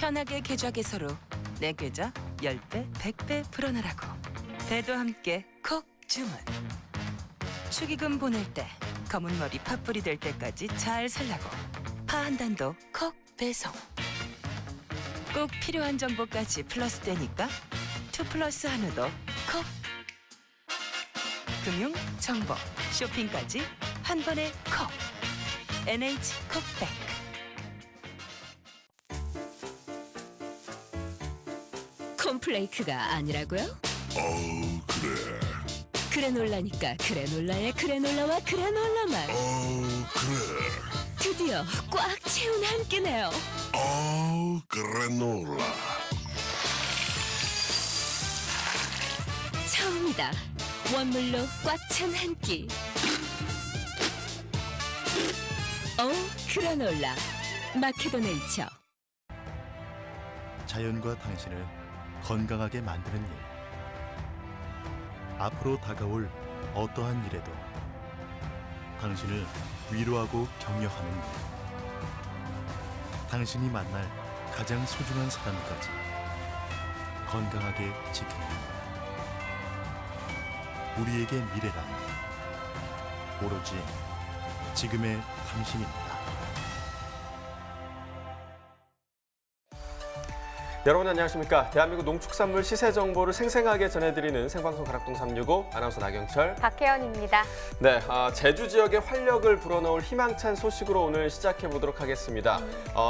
편하게 계좌 개설로 내 계좌 10배, 100배 불어나라고. 배도 함께 콕 주문. 축의금 보낼 때 검은 머리 팥불이 될 때까지 잘 살라고. 파 한 단도 콕 배송. 꼭 필요한 정보까지 플러스 되니까 2플러스 한우도 콕. 금융, 정보, 쇼핑까지 한 번에 콕. NH콕백. 콘플레이크가 아니라고요? 그래. 그래놀라니까 그래놀라의 그래놀라와 그래놀라만 그래. 드디어 꽉 채운 한 끼네요. 그래놀라. 처음이다. 원물로 꽉 찬 한 끼. 그래놀라 마케도네이처. 자연과 당신을 건강하게 만드는 일. 앞으로 다가올 어떠한 일에도 당신을 위로하고 격려하는 일. 당신이 만날 가장 소중한 사람까지 건강하게 지키는 일. 우리에게 미래란 오로지 지금의 당신입니다. 여러분 안녕하십니까? 대한민국 농축산물 시세 정보를 생생하게 전해드리는 생방송 가락동 365 아나운서 나경철, 박혜연입니다. 네, 제주 지역에 활력을 불어넣을 희망찬 소식으로 오늘 시작해 보도록 하겠습니다.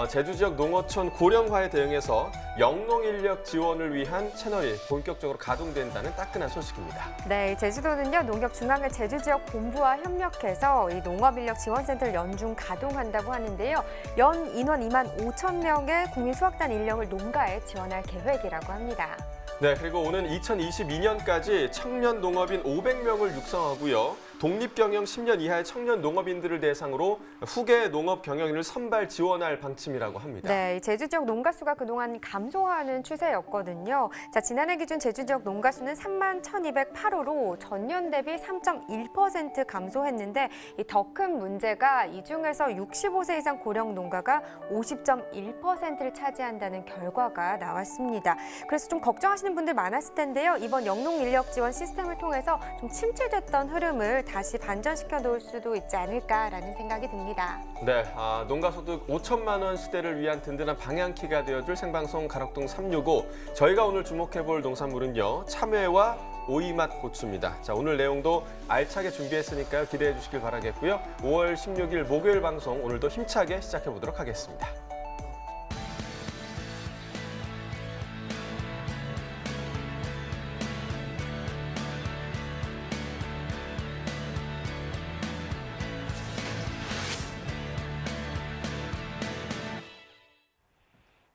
제주 지역 농어촌 고령화에 대응해서 영농 인력 지원을 위한 채널이 본격적으로 가동된다는 따끈한 소식입니다. 네, 제주도는요 농협중앙회 제주 지역 본부와 협력해서 이 농업인력 지원센터를 연중 가동한다고 하는데요. 연 인원 2만 5천 명의 국민수확단 인력을 농가에 지원할 계획이라고 합니다. 네, 그리고 오는 2022년까지 청년 농업인 500명을 육성하고요. 독립경영 10년 이하의 청년 농업인들을 대상으로 후계 농업 경영인을 선발 지원할 방침이라고 합니다. 네, 제주 지역 농가 수가 그동안 감소하는 추세였거든요. 자, 지난해 기준 제주 지역 농가 수는 3만 1,208호로 전년 대비 3.1% 감소했는데 더 큰 문제가 이 중에서 65세 이상 고령 농가가 50.1%를 차지한다는 결과가 나왔습니다. 그래서 좀 걱정하시는 분들 많았을 텐데요. 이번 영농 인력 지원 시스템을 통해서 좀 침체됐던 흐름을 다시 반전시켜 놓을 수도 있지 않을까라는 생각이 듭니다. 네, 농가소득 5천만 원 시대를 위한 든든한 방향키가 되어줄 생방송 가락동 365. 저희가 오늘 주목해볼 농산물은요, 참외와 오이맛 고추입니다. 자, 오늘 내용도 알차게 준비했으니까요. 기대해 주시길 바라겠고요. 5월 16일 목요일 방송 오늘도 힘차게 시작해 보도록 하겠습니다.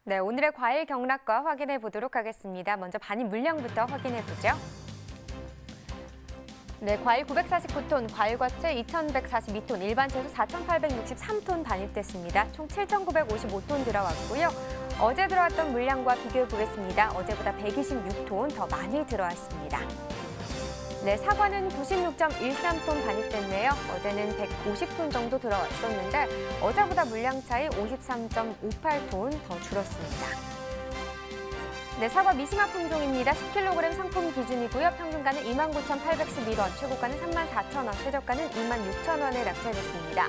네, 오늘의 과일 경락과 확인해 보도록 하겠습니다. 먼저 반입 물량부터 확인해 보죠. 네, 과일 949톤, 과일과채 2,142톤, 일반 채소 4,863톤 반입됐습니다. 총 7,955톤 들어왔고요. 어제 들어왔던 물량과 비교해 보겠습니다. 어제보다 126톤 더 많이 들어왔습니다. 네, 사과는 96.13톤 반입됐네요. 어제는 150톤 정도 들어왔었는데 어제보다 물량 차이 53.58톤 더 줄었습니다. 네, 사과 미시마 품종입니다. 10kg 상품 기준이고요. 평균가는 29,811원, 최고가는 34,000원, 최저가는 26,000원에 낙찰됐습니다.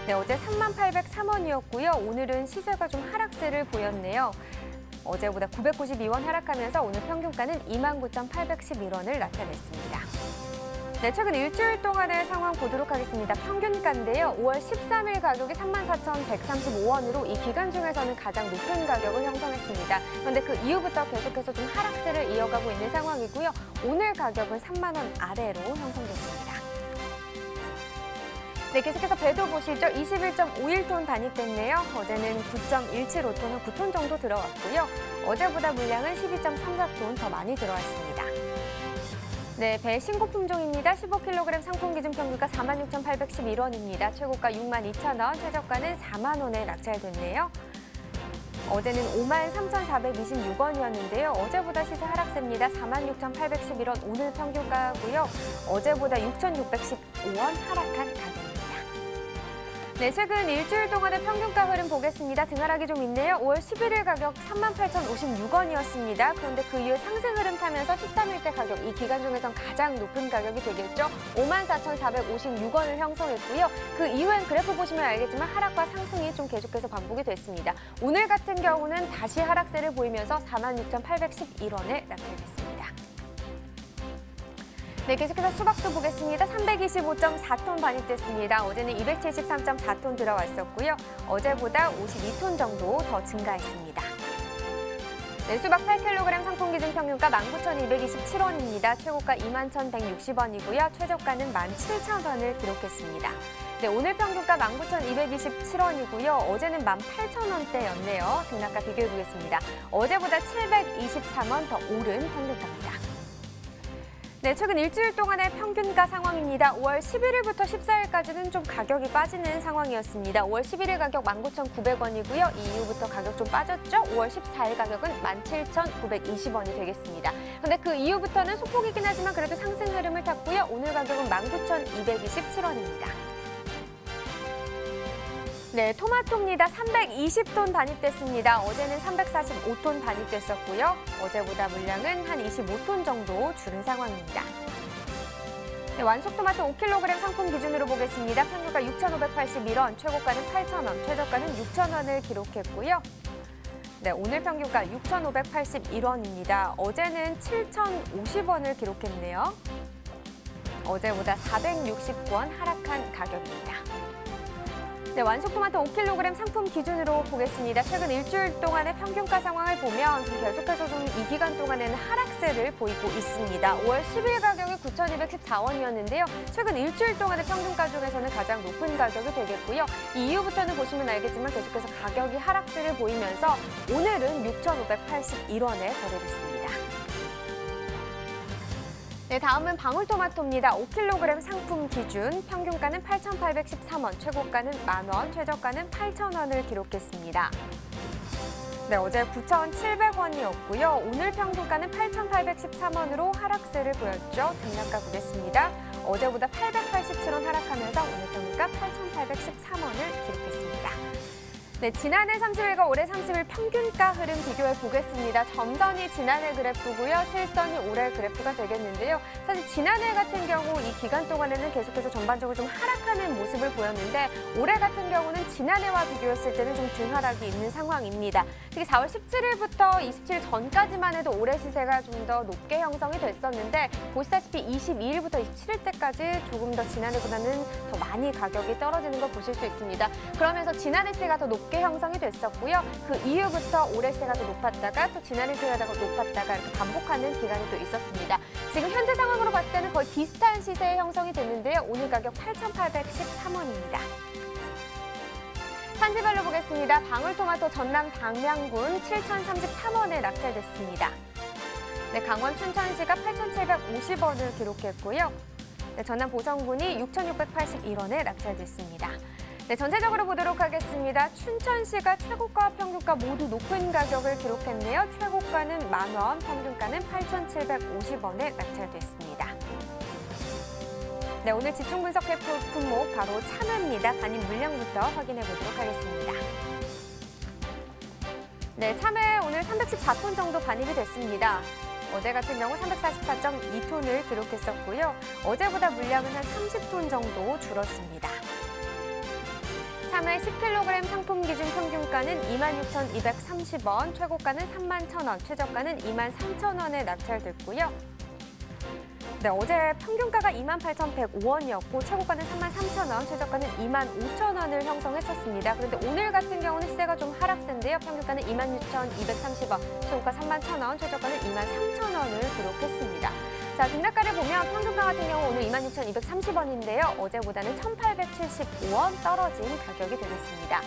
네, 어제 3803원이었고요. 오늘은 시세가 좀 하락세를 보였네요. 어제보다 992원 하락하면서 오늘 평균가는 29,811원을 나타냈습니다. 네, 최근 일주일 동안의 상황 보도록 하겠습니다. 평균가인데요. 5월 13일 가격이 34,135원으로 이 기간 중에서는 가장 높은 가격을 형성했습니다. 그런데 그 이후부터 계속해서 좀 하락세를 이어가고 있는 상황이고요. 오늘 가격은 3만 원 아래로 형성됐습니다. 네, 계속해서 배도 보시죠. 21.51톤 반입됐네요. 어제는 9.175톤은 9톤 정도 들어왔고요. 어제보다 물량은 12.34톤 더 많이 들어왔습니다. 네, 배 신고 품종입니다. 15kg 상품 기준 평균가 46,811원입니다. 최고가 62,000원, 최저가는 4만 원에 낙찰됐네요. 어제는 53,426원이었는데요. 어제보다 시세 하락세입니다. 46,811원 오늘 평균가고요. 어제보다 6,615원 하락한 가격입니다. 네, 최근 일주일 동안의 평균가 흐름 보겠습니다. 등하락이 좀 있네요. 5월 11일 가격 38,056원이었습니다. 그런데 그 이후에 상승 흐름 타면서 13일대 가격, 이 기간 중에선 가장 높은 가격이 되겠죠. 54,456원을 형성했고요. 그 이후엔 그래프 보시면 알겠지만 하락과 상승이 좀 계속해서 반복이 됐습니다. 오늘 같은 경우는 다시 하락세를 보이면서 46,811원에 낙찰됐습니다. 네, 계속해서 수박도 보겠습니다. 325.4톤 반입됐습니다. 어제는 273.4톤 들어왔었고요. 어제보다 52톤 정도 더 증가했습니다. 네, 수박 8kg 상품 기준 평균가 19,227원입니다. 최고가 21,160원이고요. 최저가는 17,000원을 기록했습니다. 네, 오늘 평균가 19,227원이고요. 어제는 18,000원대였네요. 등락과 비교해보겠습니다. 어제보다 723원 더 오른 평균가입니다. 네, 최근 일주일 동안의 평균가 상황입니다. 5월 11일부터 14일까지는 좀 가격이 빠지는 상황이었습니다. 5월 11일 가격 19,900원이고요. 이 이후부터 가격 좀 빠졌죠. 5월 14일 가격은 17,920원이 되겠습니다. 그런데 그 이후부터는 소폭이긴 하지만 그래도 상승 흐름을 탔고요. 오늘 가격은 19,227원입니다. 네, 토마토입니다. 320톤 반입됐습니다. 어제는 345톤 반입됐었고요. 어제보다 물량은 한 25톤 정도 줄은 상황입니다. 네, 완숙 토마토 5kg 상품 기준으로 보겠습니다. 평균가 6,581원, 최고가는 8,000원, 최저가는 6,000원을 기록했고요. 네, 오늘 평균가 6,581원입니다. 어제는 7,050원을 기록했네요. 어제보다 460원 하락한 가격입니다. 네, 완숙토마토 5kg 상품 기준으로 보겠습니다. 최근 일주일 동안의 평균가 상황을 보면 계속해서 좀 이 기간 동안에는 하락세를 보이고 있습니다. 5월 10일 가격이 9,214원이었는데요. 최근 일주일 동안의 평균가 중에서는 가장 높은 가격이 되겠고요. 이 이후부터는 보시면 알겠지만 계속해서 가격이 하락세를 보이면서 오늘은 6,581원에 거래됐습니다. 네, 다음은 방울토마토입니다. 5kg 상품 기준 평균가는 8,813원, 최고가는 만원, 최저가는 8,000원을 기록했습니다. 네, 어제 9,700원이었고요. 오늘 평균가는 8,813원으로 하락세를 보였죠. 등락가 보겠습니다. 어제보다 887원 하락하면서 오늘 평균가 8,813원을 기록했습니다. 네, 지난해 30일과 올해 30일 평균가 흐름 비교해 보겠습니다. 점선이 지난해 그래프고요. 실선이 올해 그래프가 되겠는데요. 사실 지난해 같은 경우 이 기간 동안에는 계속해서 전반적으로 좀 하락하는 모습을 보였는데 올해 같은 경우는 지난해와 비교했을 때는 좀 등하락이 있는 상황입니다. 특히 4월 17일부터 27일 전까지만 해도 올해 시세가 좀 더 높게 형성이 됐었는데 보시다시피 22일부터 27일 때까지 조금 더 지난해보다는 더 많이 가격이 떨어지는 걸 보실 수 있습니다. 그러면서 지난해 시세가 더 높게 형성이 됐었고요. 그 이후부터 올해 시세가 더 높았다가 또 지난해 시세가 더 높았다가 이렇게 반복하는 기간이 또 있었습니다. 지금 현재 상황으로 봤을 때는 거의 비슷한 시세에 형성이 됐는데요. 오늘 가격 8,813원입니다. 산지별로 보겠습니다. 방울토마토 전남 당양군 7,033원에 낙찰됐습니다. 네, 강원 춘천시가 8,750원을 기록했고요. 네, 전남 보성군이 6,681원에 낙찰됐습니다. 네, 전체적으로 보도록 하겠습니다. 춘천시가 최고가와 평균가 모두 높은 가격을 기록했네요. 최고가는 만원, 평균가는 8,750원에 낙찰됐습니다. 네, 오늘 집중 분석해 볼 품목 바로 참외입니다. 반입 물량부터 확인해 보도록 하겠습니다. 네, 참외 오늘 314톤 정도 반입이 됐습니다. 어제 같은 경우 344.2톤을 기록했었고요. 어제보다 물량은 한 30톤 정도 줄었습니다. 참외 10kg 상품 기준 평균가는 26,230원, 최고가는 31,000원, 최저가는 23,000원에 낙찰됐고요. 네, 어제 평균가가 28,105원이었고 최고가는 33,000원, 최저가는 25,000원을 형성했었습니다. 그런데 오늘 같은 경우는 시세가 좀 하락세인데요. 평균가는 26,230원, 최고가 31,000원, 최저가는 23,000원을 기록했습니다. 자, 등락가를 보면 평균가 같은 경우 오늘 26,230원인데요. 어제보다는 1,875원 떨어진 가격이 되겠습니다.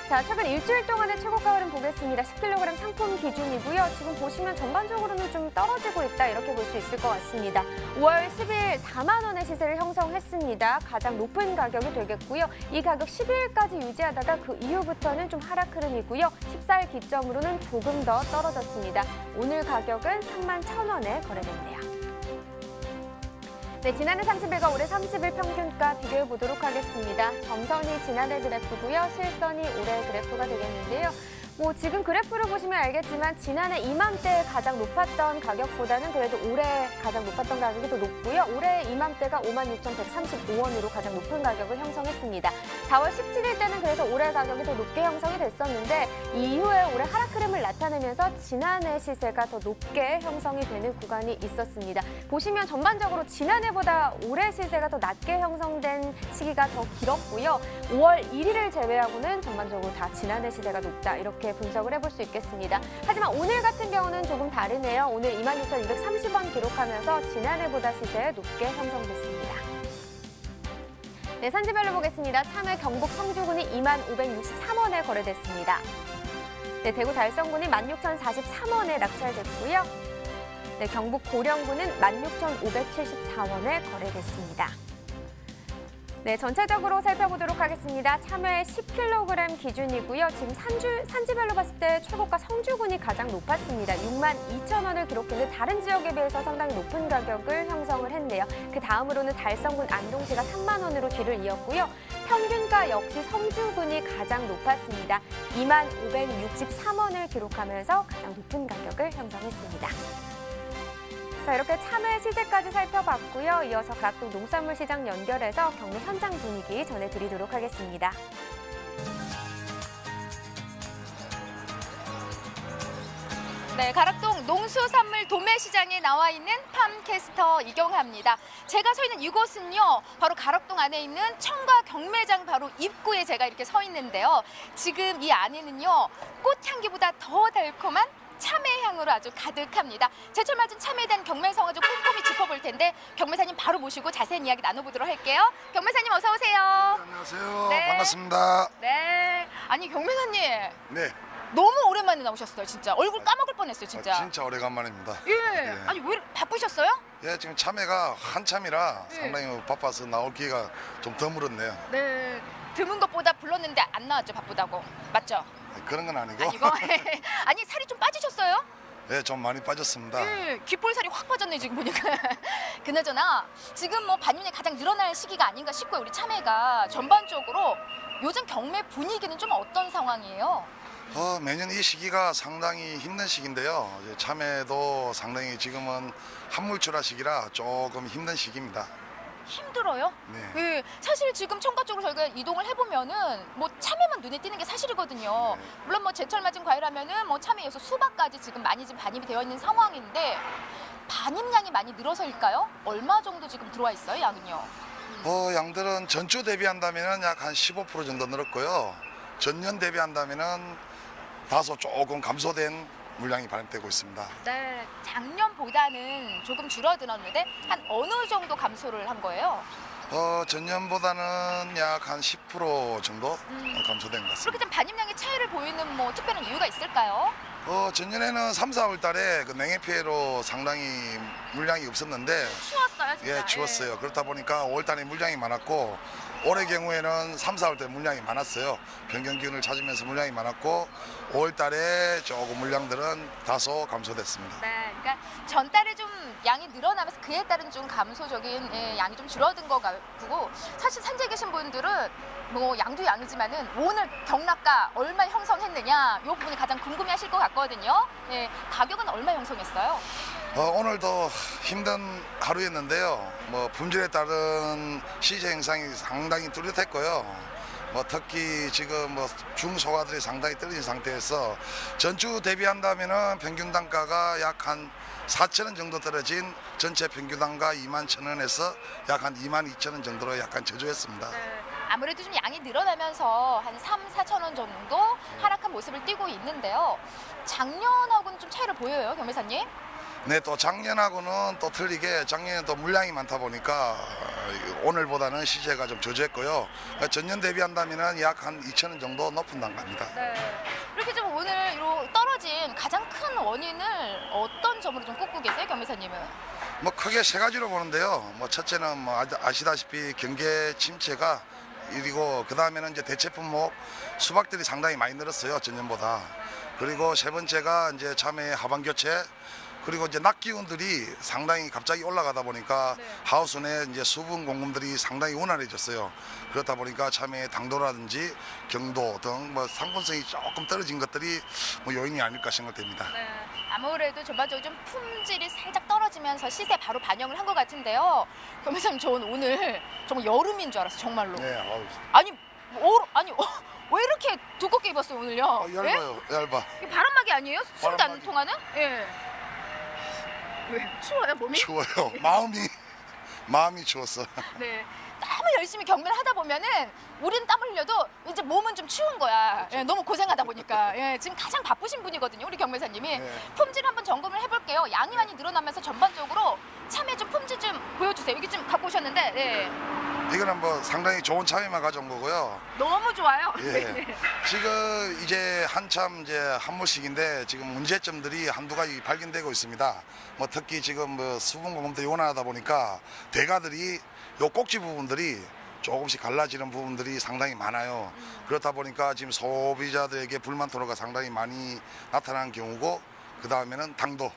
자, 최근 일주일 동안의 최고가 흐름 보겠습니다. 10kg 상품 기준이고요. 지금 보시면 전반적으로는 좀 떨어지고 있다 이렇게 볼 수 있을 것 같습니다. 5월 10일 4만 원의 시세를 형성했습니다. 가장 높은 가격이 되겠고요. 이 가격 12일까지 유지하다가 그 이후부터는 좀 하락 흐름이고요. 14일 기점으로는 조금 더 떨어졌습니다. 오늘 가격은 31,000원에 거래됐네요. 네, 지난해 30일과 올해 30일 평균가 비교해 보도록 하겠습니다. 점선이 지난해 그래프고요. 실선이 올해 그래프가 되겠는데요. 지금 그래프를 보시면 알겠지만 지난해 이맘때 가장 높았던 가격보다는 그래도 올해 가장 높았던 가격이 더 높고요. 올해 이맘때가 56,135원으로 가장 높은 가격을 형성했습니다. 4월 17일 때는 그래서 올해 가격이 더 높게 형성이 됐었는데 이후에 올해 하락 흐름을 나타내면서 지난해 시세가 더 높게 형성이 되는 구간이 있었습니다. 보시면 전반적으로 지난해보다 올해 시세가 더 낮게 형성된 시기가 더 길었고요. 5월 1일을 제외하고는 전반적으로 다 지난해 시세가 높다 이렇게 분석을 해볼 수 있겠습니다. 하지만 오늘 같은 경우는 조금 다르네요. 오늘 26,230원 기록하면서 지난해보다 시세 높게 형성됐습니다. 네, 산지별로 보겠습니다. 참외 경북 성주군이 25,563원에 거래됐습니다. 네, 대구 달성군이 16,043원에 낙찰됐고요. 네, 경북 고령군은 16,574원에 거래됐습니다. 네, 전체적으로 살펴보도록 하겠습니다. 참외 10kg 기준이고요. 지금 산지별로 봤을 때 최고가 성주군이 가장 높았습니다. 62,000원을 기록했는데 다른 지역에 비해서 상당히 높은 가격을 형성을 했네요. 그 다음으로는 달성군 안동시가 3만 원으로 뒤를 이었고요. 평균가 역시 성주군이 가장 높았습니다. 25,663원을 기록하면서 가장 높은 가격을 형성했습니다. 자, 이렇게 참외 시세까지 살펴봤고요. 이어서 가락동 농산물 시장 연결해서 경매 현장 분위기 전해드리도록 하겠습니다. 네, 가락동 농수산물 도매시장에 나와 있는 팜캐스터 이경하입니다. 제가 서 있는 이곳은요, 바로 가락동 안에 있는 청과 경매장 바로 입구에 제가 이렇게 서 있는데요. 지금 이 안에는요, 꽃향기보다 더 달콤한 참외 향으로 아주 가득합니다. 제철 맞은 참외에 대한 경매상을 좀 꼼꼼히 짚어볼 텐데 경매사님 바로 모시고 자세한 이야기 나눠보도록 할게요. 경매사님 어서 오세요. 안녕하세요. 네. 반갑습니다. 네. 아니 경매사님 네. 너무 오랜만에 나오셨어요. 진짜 얼굴 까먹을 뻔했어요. 진짜. 진짜 오래간만입니다. 예. 예. 아니 왜 바쁘셨어요? 예, 지금 참외가 한참이라 예. 상당히 바빠서 나올 기회가 좀 드물었네요. 네. 드문 것보다 불렀는데 안 나왔죠. 바쁘다고. 맞죠? 그런 건 아니고. 아니고. 아니 살이 좀 빠지셨어요? 예, 좀 많이 빠졌습니다. 예, 귓볼살이 확 빠졌네 지금 보니까. 그나저나 지금 뭐 반년에 가장 늘어날 시기가 아닌가 싶고요. 우리 참외가 전반적으로 요즘 경매 분위기는 좀 어떤 상황이에요? 매년 이 시기가 상당히 힘든 시기인데요. 이제 참외도 상당히 지금은 한물출하 시기라 조금 힘든 시기입니다. 힘들어요? 네. 예, 사실 지금 청가 쪽으로 저희가 이동을 해보면은 뭐 참외만 눈에 띄는 게 사실이거든요. 네. 물론 뭐 제철 맞은 과일하면은 뭐 참외에서 수박까지 지금 많이 지금 반입이 되어 있는 상황인데 반입량이 많이 늘어서일까요? 얼마 정도 지금 들어와 있어요, 양은요? 양들은 전주 대비한다면 약 한 15% 정도 늘었고요. 전년 대비한다면 다소 조금 감소된 물량이 발행되고 있습니다. 네, 작년보다는 조금 줄어들었는데 한 어느 정도 감소를 한 거예요? 전년보다는 약 한 10% 정도 감소된 것 그렇게 같습니다. 좀 반입량의 차이를 보이는 뭐 특별한 이유가 있을까요? 전년에는 3, 4월 달에 그 냉해 피해로 상당히 물량이 없었는데 추웠어요, 진짜. 예, 추웠어요. 그렇다 보니까 5월 달에 물량이 많았고 올해 경우에는 3, 4월 때 물량이 많았어요. 변경 기온을 찾으면서 물량이 많았고 5월 달에 조금 물량들은 다소 감소됐습니다. 네, 그러니까 전달에 좀 양이 늘어나면서 그에 따른 좀 감소적인 양이 좀 줄어든 것 같고 사실 산지에 계신 분들은 뭐 양도 양이지만은 오늘 경락가 얼마 형성했느냐 이 부분이 가장 궁금해하실 것 같거든요. 예, 가격은 얼마 형성했어요? 오늘도 힘든 하루였는데요. 뭐 품질에 따른 시세 형상이 상당히 뚜렷했고요. 뭐 특히 지금 뭐 중소가들이 상당히 떨어진 상태에서 전주 대비한다면은 평균 단가가 약 한 4,000원 정도 떨어진 전체 평균 단가 21,000원에서 약 한 22,000원 정도로 약간 저조했습니다. 네, 아무래도 좀 양이 늘어나면서 한 3, 4천 원 정도 하락한 모습을 띠고 있는데요. 작년하고는 좀 차이를 보여요, 경매사님? 네, 또 작년하고는 또 틀리게 작년에 또 물량이 많다 보니까 오늘보다는 시세가 좀 저조했고요. 전년 대비한다면 약 한 2,000원 정도 높은 단가입니다. 네. 이렇게 좀 오늘 이로 떨어진 가장 큰 원인을 어떤 점으로 좀 꼽고 계세요, 경매사님은? 뭐 크게 세 가지로 보는데요. 뭐 첫째는 뭐 아시다시피 경계 침체가 일이고 그 다음에는 이제 대체 품목 수박들이 상당히 많이 늘었어요, 전년보다. 그리고 세 번째가 이제 참외 하반 교체. 그리고 이제 낮 기온들이 상당히 갑자기 올라가다 보니까 하우스 내 이제 수분 공급들이 상당히 원활해졌어요. 그렇다 보니까 참외의 당도라든지 경도 등 뭐 상품성이 조금 떨어진 것들이 뭐 요인이 아닐까 생각됩니다. 네. 아무래도 전반적으로 좀 품질이 살짝 떨어지면서 시세에 바로 반영을 한 것 같은데요. 경매사님, 저는 오늘 정말 여름인 줄 알았어요, 정말로. 네, 아니, 왜 이렇게 두껍게 입었어요, 오늘요? 얇아요, 얇아. 이게 바람막이 아니에요? 숨도 안 바람막이. 통하는? 예. 왜? 추워요, 몸이? 추워요. 마음이 추웠어. 네. 너무 열심히 경매를 하다 보면은 우리는 땀을 흘려도 이제 몸은 좀 추운 거야. 예, 너무 고생하다 보니까. 예, 지금 가장 바쁘신 분이거든요, 우리 경매사님이. 네. 품질 한번 점검을 해볼게요. 양이 많이 늘어나면서 전반적으로 참외 좀 품질 좀 보여주세요. 여기 좀 갖고 오셨는데, 네. 이거는 뭐 상당히 좋은 참외만 가져온 거고요. 너무 좋아요. 예. 지금 이제 한참 이제 한물식인데 지금 문제점들이 한두 가지 발견되고 있습니다. 뭐 특히 지금 뭐 수분 공급들이 원활하다 보니까 대가들이 요 꼭지 부분들이 조금씩 갈라지는 부분들이 상당히 많아요. 그렇다 보니까 지금 소비자들에게 불만 토로가 상당히 많이 나타나는 경우고, 그 다음에는 당도,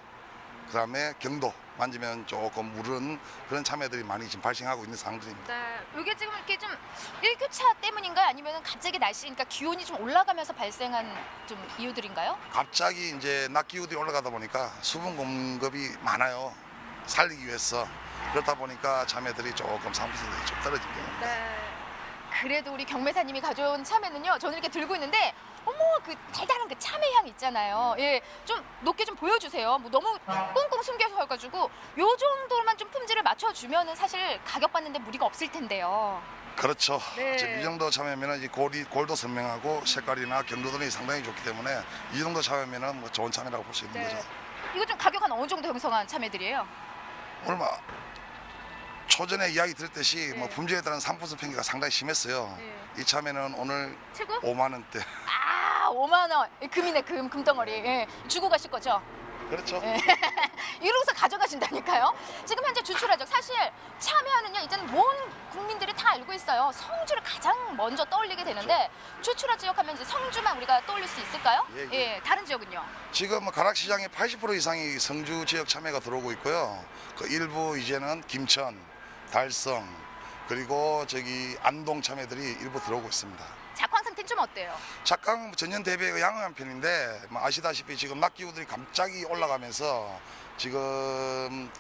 그 다음에 경도 만지면 조금 무른 그런 참외들이 많이 지금 발생하고 있는 상황들입니다. 네, 이게 지금 이렇게 좀 일교차 때문인가요? 아니면 갑자기 날씨니까 기온이 좀 올라가면서 발생한 좀 이유들인가요? 갑자기 이제 낮 기온이 올라가다 보니까 수분 공급이 많아요. 살리기 위해서. 그렇다 보니까 참외들이 조금 상품성이 좀 떨어진 경우입니다. 네. 그래도 우리 경매사님이 가져온 참외는요, 저는 이렇게 들고 있는데, 어머, 그 달달한 그 참외 향 있잖아요. 예, 좀 높게 좀 보여주세요. 뭐 너무 꽁꽁 숨겨서 해가지고 요 정도만 좀 품질을 맞춰주면은 사실 가격 받는데 무리가 없을 텐데요. 그렇죠. 네. 지금 이 정도 참외면은 이 골도 선명하고 색깔이나 경도들이 상당히 좋기 때문에 이 정도 참외면은 뭐 좋은 참외라고 볼 수 있는 네. 거죠. 이거 좀 가격 한 어느 정도 형성한 참외들이에요? 얼마 초전에 이야기 들었듯이 뭐 품질에 따른 상품성 편기가 상당히 심했어요. 이 참외는 오늘 최고? 5만 원대. 아, 5만 원. 금이네, 금덩어리. 예. 주고 가실 거죠? 그렇죠. 예. 이러고서 가져가신다니까요. 지금 현재 주출하죠. 사실 참외하는요, 이제는 모든 국민들이 다 알고 있어요. 성주를 가장 먼저 떠올리게 되는데, 주출하 지역하면 이제 성주만 우리가 떠올릴 수 있을까요? 예. 다른 지역은요? 지금 뭐 가락시장의 80% 이상이 성주 지역 참외가 들어오고 있고요. 그 일부 이제는 김천, 달성, 그리고 저기 안동 참외들이 일부 들어오고 있습니다. 작황 상태는 좀 어때요? 작황 전년 대비해 양호한 편인데 뭐 아시다시피 지금 낮 기후들이 갑자기 올라가면서 지금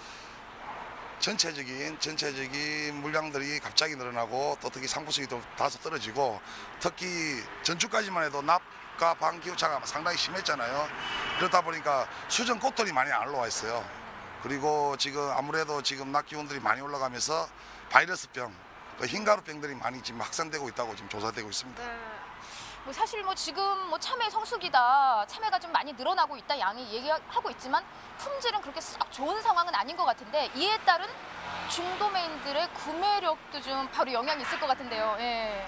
전체적인 물량들이 갑자기 늘어나고 또 특히 상품성이 또 다소 떨어지고, 특히 전주까지만 해도 낮과 밤 기후차가 상당히 심했잖아요. 그렇다 보니까 수정 꽃들이 많이 안 올라와 있어요. 그리고 지금 아무래도 지금 낮 기온들이 많이 올라가면서 바이러스병, 그 흰가루병들이 많이 지금 확산되고 있다고 지금 조사되고 있습니다. 뭐 사실 뭐 지금 뭐 참외 성수기다, 참외가 좀 많이 늘어나고 있다 양이 얘기하고 있지만 품질은 그렇게 썩 좋은 상황은 아닌 것 같은데, 이에 따른 중도매인들의 구매력도 좀 바로 영향이 있을 것 같은데요. 예.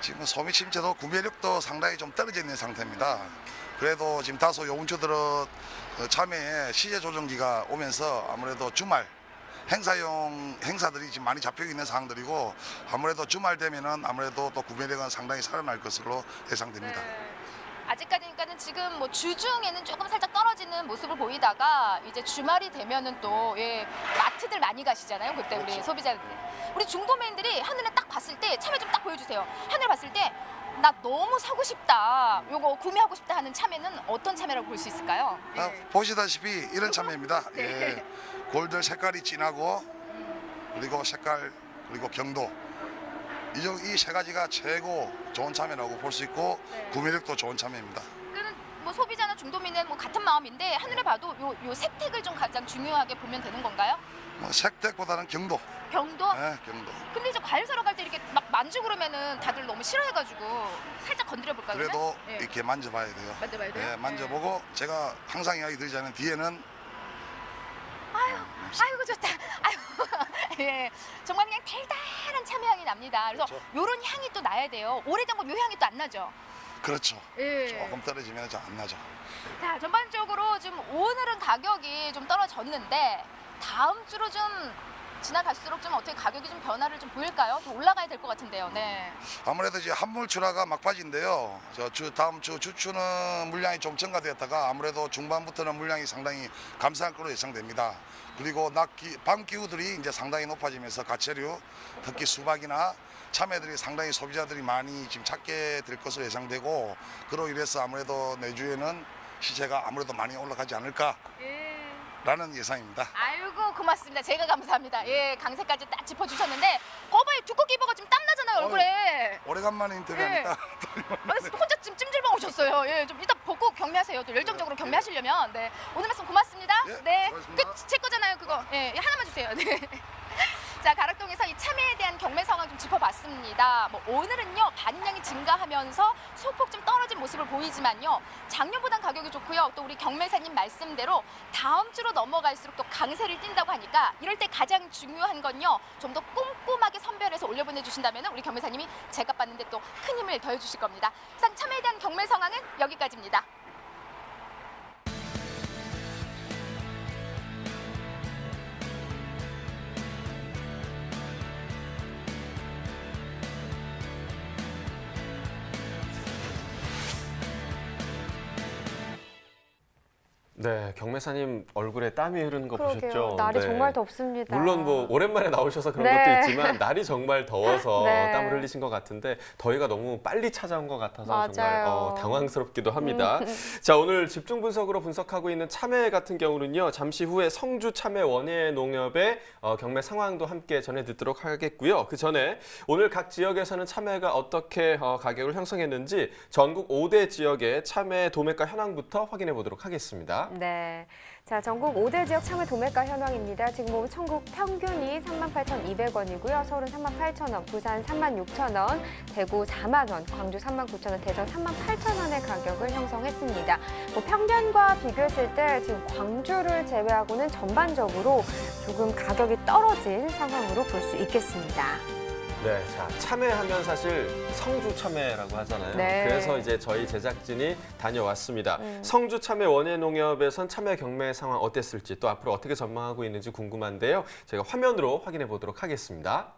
지금 소비 침체도 구매력도 상당히 좀 떨어져 있는 상태입니다. 그래도 지금 다소 요번 주 들어 참외 시세 조정기가 오면서 아무래도 주말 행사들이 지금 많이 잡혀 있는 상황들이고, 아무래도 주말 되면은 아무래도 또 구매력은 상당히 살아날 것으로 예상됩니다. 아직까지니까는 지금 뭐 주중에는 조금 살짝 떨어지는 모습을 보이다가 이제 주말이 되면은 또 마트들 많이 가시잖아요. 그때 우리 소비자들, 우리 중도매인들이 하늘에 딱 봤을 때 참외 좀 딱 보여주세요. 하늘 봤을 때 나 너무 사고 싶다, 요거 구매하고 싶다 하는 참외는 어떤 참외라고 볼 수 있을까요? 보시다시피 이런 참외입니다. 예. 골들 색깔이 진하고, 그리고 색깔, 그리고 경도, 이 세 가지가 최고 좋은 참외라고 볼 수 있고, 구매력도 좋은 참외입니다. 뭐 소비자나 중도민은 뭐 같은 마음인데, 하늘에 봐도 요 색택을 좀 가장 중요하게 보면 되는 건가요? 뭐 색택보다는 경도. 경도? 네, 경도. 근데 이제 과일 사러 갈 때 이렇게 막 만지고 그러면은 다들 너무 싫어해가지고 살짝 건드려 볼까요? 그래도 그러면? 이렇게 만져봐야 돼요. 만져봐야 돼요? 네, 만져보고 제가 항상 이야기 드리자면 뒤에는 아이고 좋다. 아이고 예, 정말 그냥 달달한 참외향이 납니다. 그래서 요런 향이 또 나야 돼요. 오래된 건 요 향이 또 안 나죠. 그렇죠. 예. 조금 떨어지면 잘 안 나죠. 자, 전반적으로 지금 오늘은 가격이 좀 떨어졌는데 다음 주로 좀 지나갈수록 좀 어떻게 가격이 좀 변화를 좀 보일까요? 더 올라가야 될 것 같은데요. 네. 아무래도 이제 한물 출하가 막바지인데요. 다음 주 주추는 물량이 좀 증가되었다가 아무래도 중반부터는 물량이 상당히 감소할 것으로 예상됩니다. 그리고 밤 기후들이 이제 상당히 높아지면서 가채류, 특히 수박이나 참외들이 상당히 소비자들이 많이 지금 찾게 될 것으로 예상되고, 그로 인해서 아무래도 내주에는 시세가 아무래도 많이 올라가지 않을까라는 예상입니다. 아이고 고맙습니다. 제가 감사합니다. 예, 강세까지 딱 짚어주셨는데 거봐요, 두꺼기 입어가 좀 땀나잖아요 얼굴에. 오래간만에 인터뷰하니까 혼자 좀 찜질방 오셨어요. 예, 좀 이따 벗고 경매하세요. 또 열정적으로 경매하시려면. 네, 오늘 말씀 고맙습니다. 예, 네, 고맙습니다. 제 거잖아요 그거. 예, 하나만 주세요. 네. 자, 가락동에서 이 참외에 대한 경매 상황 좀 짚어봤습니다. 오늘은요 반량이 증가하면서 소폭 좀 떨어진 모습을 보이지만요 작년보단 가격이 좋고요. 또 우리 경매사님 말씀대로 다음 주로 넘어갈수록 또 강세를 띈다고 하니까 이럴 때 가장 중요한 건요 좀 더 꼼꼼하게 선별해서 올려보내주신다면 우리 경매사님이 제값 받는데 또 큰 힘을 더해주실 겁니다. 이상 참외에 대한 경매 상황은 여기까지입니다. 네, 경매사님 얼굴에 땀이 흐르는 거 그러게요. 보셨죠? 날이 네. 정말 덥습니다. 물론 뭐 오랜만에 나오셔서 그런 네. 것도 있지만 날이 정말 더워서 네. 땀을 흘리신 것 같은데 더위가 너무 빨리 찾아온 것 같아서 정말 맞아요. 당황스럽기도 합니다. 자, 오늘 집중 분석으로 분석하고 있는 참외 같은 경우는요. 잠시 후에 성주 참외 원예 농협의 경매 상황도 함께 전해 듣도록 하겠고요. 그 전에 오늘 각 지역에서는 참외가 어떻게 가격을 형성했는지 전국 5대 지역의 참외 도매가 현황부터 확인해 보도록 하겠습니다. 네. 자, 전국 5대 지역 참외 도매가 현황입니다. 지금 보면 전국 평균이 38,200원이고요. 서울은 38,000원, 부산 36,000원, 대구 4만 원, 광주 39,000원, 대전 38,000원의 가격을 형성했습니다. 평년과 비교했을 때 지금 광주를 제외하고는 전반적으로 조금 가격이 떨어진 상황으로 볼 수 있겠습니다. 네, 자, 참외하면 사실 성주 참외라고 하잖아요. 네. 그래서 이제 저희 제작진이 다녀왔습니다. 성주 참외 원예 농협에선 참외 경매 상황 어땠을지 또 앞으로 어떻게 전망하고 있는지 궁금한데요. 제가 화면으로 확인해 보도록 하겠습니다.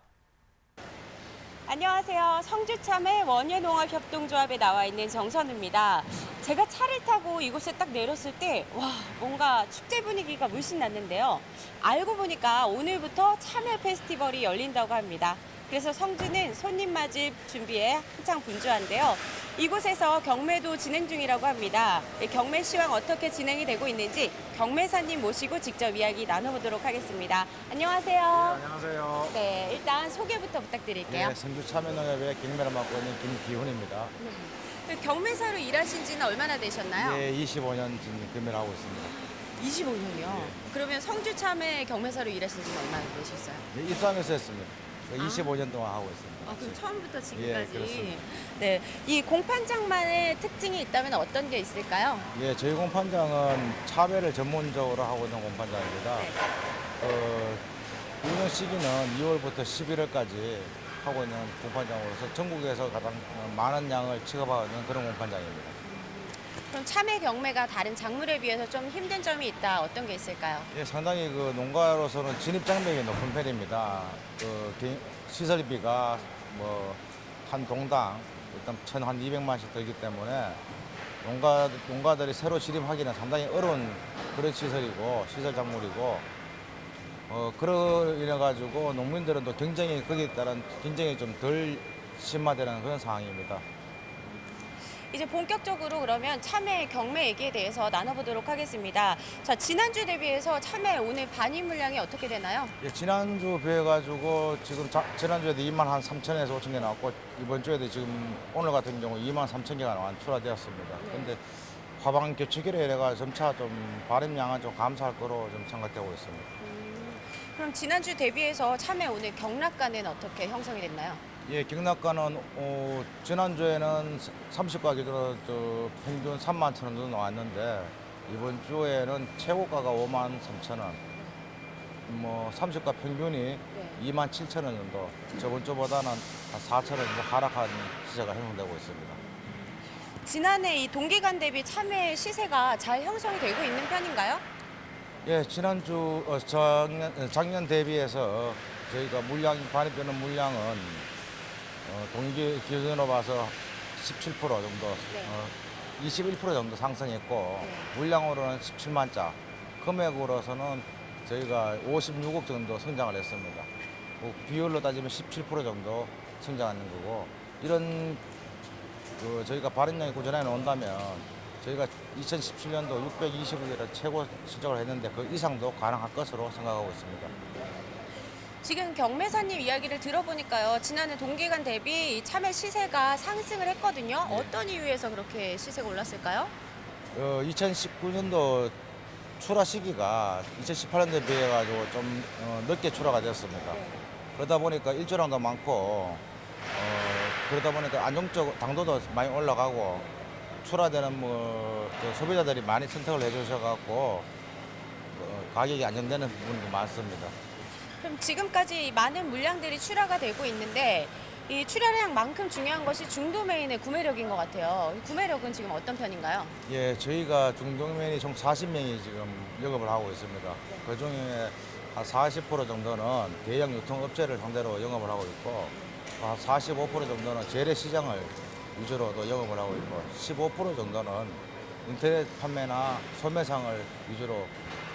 안녕하세요. 성주참외 원예농업협동조합에 나와 있는 정선우입니다. 제가 차를 타고 이곳에 딱 내렸을 때 와, 뭔가 축제 분위기가 물씬 났는데요. 알고 보니까 오늘부터 참외 페스티벌이 열린다고 합니다. 그래서 성주는 손님 맞을 준비에 한창 분주한데요. 이곳에서 경매도 진행 중이라고 합니다. 경매 시황 어떻게 진행이 되고 있는지 경매사님 모시고 직접 이야기 나눠보도록 하겠습니다. 안녕하세요. 안녕하세요. 네, 일단 소개부터 부탁드릴게요. 네, 성주 참외농협의 경매를 맡고 있는 김기훈입니다. 경매사로 일하신 지는 얼마나 되셨나요? 네, 25년 지금 경매를 하고 있습니다. 25년이요? 그러면 성주 참외 경매사로 일하신 지는 얼마나 되셨어요? 네, 입사하면서 했습니다. 25년 동안 하고 있습니다. 그럼 처음부터 예, 지금까지. 그렇습니다. 네, 이 공판장만의 특징이 있다면 어떤 게 있을까요? 예, 저희 공판장은 참외를 전문적으로 하고 있는 공판장입니다. 네. 운영 시기는 2월부터 11월까지 하고 있는 공판장으로서 전국에서 가장 많은 양을 취급하고 있는 그런 공판장입니다. 그럼 참외 경매가 다른 작물에 비해서 좀 힘든 점이 있다. 어떤 게 있을까요? 예, 상당히 그 농가로서는 진입 장벽이 높은 편입니다. 시설비가 한 동당 일단 1,200만씩 들기 때문에 농가들이 새로 진입하기는 상당히 어려운 그런 시설이고 시설 작물이고 그러 인해 가지고 농민들은 또 경쟁이 거기에 따른 경쟁이 좀 덜 심화되는 그런 상황입니다. 이제 본격적으로 그러면 참외 경매 얘기에 대해서 나눠보도록 하겠습니다. 자, 지난주 대비해서 참외 오늘 반입 물량이 어떻게 되나요? 예, 지난주 비해가지고 지금 지난주에도 2만 3천에서 5천 개 나왔고 이번 주에도 지금 오늘 같은 경우 2만 3천 개가 완출하되었습니다. 그런데 화방 교체기로 해가 점차 좀 발입량은 좀 감소할 거로 좀 생각되고 있습니다. 그럼 지난주 대비해서 참외 오늘 경락가는 어떻게 형성이 됐나요? 예, 경락가는 지난주에는 30가 기준으로 평균 3만 천 원 정도 나왔는데 이번 주에는 최고가가 5만 3천 원, 30가 평균이 2만 7천 원 정도, 저번 주보다는 한 4천 원 정도 하락한 시세가 형성되고 있습니다. 지난해 이 동기간 대비 참외 시세가 잘 형성이 되고 있는 편인가요? 예, 지난주 작년 대비해서 저희가 물량이 반입되는 물량은 동기 기준으로 봐서 17% 정도, 21% 정도 상승했고 물량으로는 17만 자, 금액으로서는 저희가 56억 정도 성장을 했습니다. 비율로 따지면 17% 정도 성장하는 거고 이런 저희가 발행량이 꾸준히 나온다면 저희가 2017년도 620억이라는 최고 실적을 했는데 그 이상도 가능할 것으로 생각하고 있습니다. 지금 경매사님 이야기를 들어보니까요. 지난해 동기간 대비 이 참외 시세가 상승을 했거든요. 어떤 이유에서 그렇게 시세가 올랐을까요? 2019년도 출하 시기가 2018년도에 비해 가지고 좀 늦게 출하가 됐습니다. 그러다 보니까 일조량도 많고 그러다 보니까 안정적 당도도 많이 올라가고 출하되는 소비자들이 많이 선택을 해주셔갖고 가격이 안정되는 부분도 많습니다. 그럼 지금까지 많은 물량들이 출하가 되고 있는데 이 출하량만큼 중요한 것이 중도메인의 구매력인 것 같아요. 이 구매력은 지금 어떤 편인가요? 예, 저희가 중도메인이 총 40명이 지금 영업을 하고 있습니다. 그중에 한 40% 정도는 대형 유통업체를 상대로 영업을 하고 있고 한 45% 정도는 재래시장을 위주로도 영업을 하고 있고 15% 정도는 인터넷 판매나 소매상을 위주로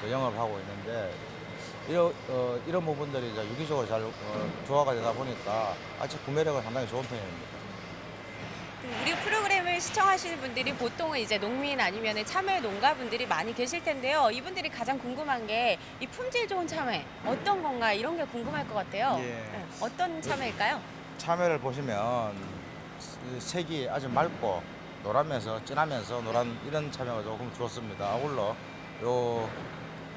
영업을 하고 있는데 이런 부분들이 이제 유기적으로 잘 조화가 되다 보니까 아직 구매력은 상당히 좋은 편입니다. 우리 프로그램을 시청하시는 분들이 보통은 이제 농민 아니면 참외 농가분들이 많이 계실 텐데요. 이분들이 가장 궁금한 게 이 품질 좋은 참외 어떤 건가 이런 게 궁금할 것 같아요. 예. 어떤 참외일까요? 참외를 보시면 색이 아주 맑고 노라면서 진하면서 노란 이런 참외가 조금 좋습니다. 아울러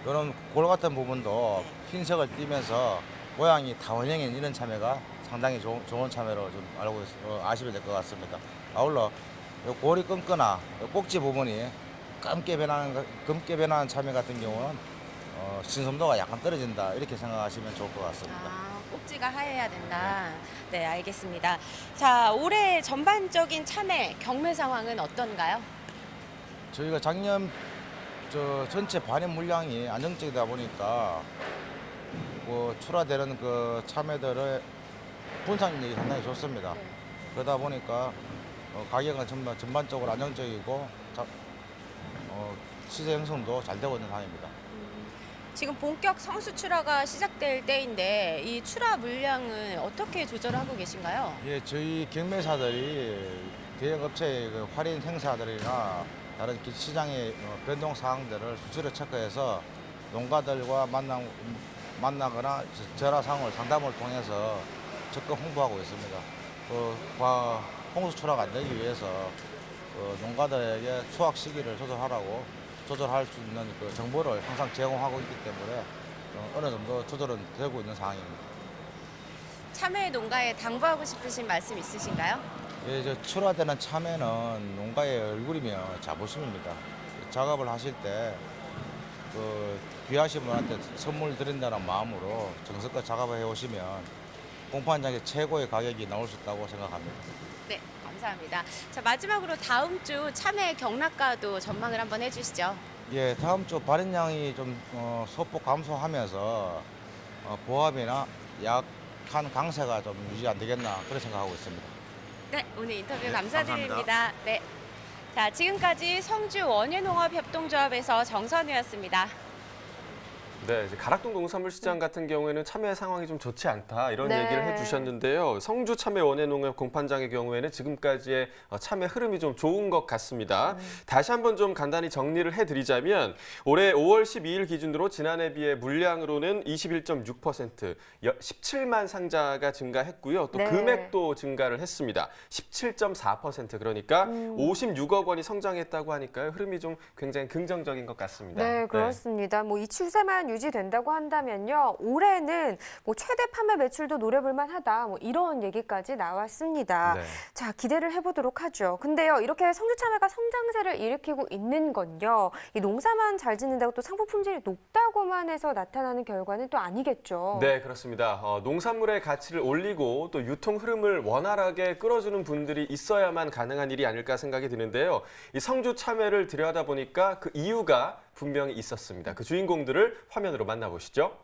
이런 골 같은 부분도 흰색을 띠면서 모양이 타원형인 이런 참외가 상당히 좋은 참외로 좀 아시면 될 것 같습니다. 아울러 요 골이 끈거나 요 꼭지 부분이 검게 변하는 참외 같은 경우는 신선도가 약간 떨어진다 이렇게 생각하시면 좋을 것 같습니다. 꼭지가 하얘야 된다. 네, 알겠습니다. 자, 올해 전반적인 참외 경매 상황은 어떤가요? 저희가 작년 전체 반입 물량이 안정적이다 보니까 출하되는 그 참외들의 분산력이 상당히 좋습니다. 그러다 보니까 가격은 전반적으로 안정적이고 시세 형성도 잘 되고 있는 상황입니다. 지금 본격 성수 출하가 시작될 때인데 이 출하 물량은 어떻게 조절하고 계신가요? 예, 저희 경매사들이 대형 업체의 할인 행사들이나 다른 시장의 변동 사항들을 수시로 체크해서 농가들과 만나거나 절하상을 상담을 통해서 적극 홍보하고 있습니다. 홍수 출하가 안 되기 위해서 농가들에게 수확 시기를 조절할 수 있는 그 정보를 항상 제공하고 있기 때문에 어느 정도 조절은 되고 있는 상황입니다. 참외 농가에 당부하고 싶으신 말씀 있으신가요? 예, 출하되는 참외는 농가의 얼굴이며 자부심입니다. 작업을 하실 때 귀하신 분한테 선물 드린다는 마음으로 정성껏 작업을 해오시면 공판장에 최고의 가격이 나올 수 있다고 생각합니다. 네, 감사합니다. 자, 마지막으로 다음 주 참외 경락가도 전망을 한번 해주시죠. 예, 다음 주 발행량이 좀 소폭 감소하면서 보합이나 약한 강세가 좀 유지 안 되겠나 그렇게 생각하고 있습니다. 네, 오늘 인터뷰 네, 감사드립니다. 감사합니다. 네. 자, 지금까지 성주 원예농업협동조합에서 정선우였습니다. 네, 이제 가락동 농산물시장 같은 경우에는 참외 상황이 좀 좋지 않다 이런 얘기를 해주셨는데요. 성주 참외 원예농협 공판장의 경우에는 지금까지의 참외 흐름이 좀 좋은 것 같습니다. 다시 한번 좀 간단히 정리를 해드리자면 올해 5월 12일 기준으로 지난해 비해 물량으로는 21.6%, 17만 상자가 증가했고요. 또 금액도 증가를 했습니다. 17.4% 그러니까 56억 원이 성장했다고 하니까요. 흐름이 좀 굉장히 긍정적인 것 같습니다. 네, 그렇습니다. 뭐 이 추세만 유지된다고 한다면요. 올해는 뭐 최대 판매 매출도 노려볼 만하다. 뭐 이런 얘기까지 나왔습니다. 네. 자, 기대를 해보도록 하죠. 근데요, 이렇게 성주 참외가 성장세를 일으키고 있는 건요. 이 농사만 잘 짓는다고 또 상품 품질이 높다고만 해서 나타나는 결과는 또 아니겠죠. 네, 그렇습니다. 농산물의 가치를 올리고 또 유통 흐름을 원활하게 끌어주는 분들이 있어야만 가능한 일이 아닐까 생각이 드는데요. 이 성주 참외를 들여다보니까 그 이유가 분명히 있었습니다. 그 주인공들을 화면으로 만나보시죠.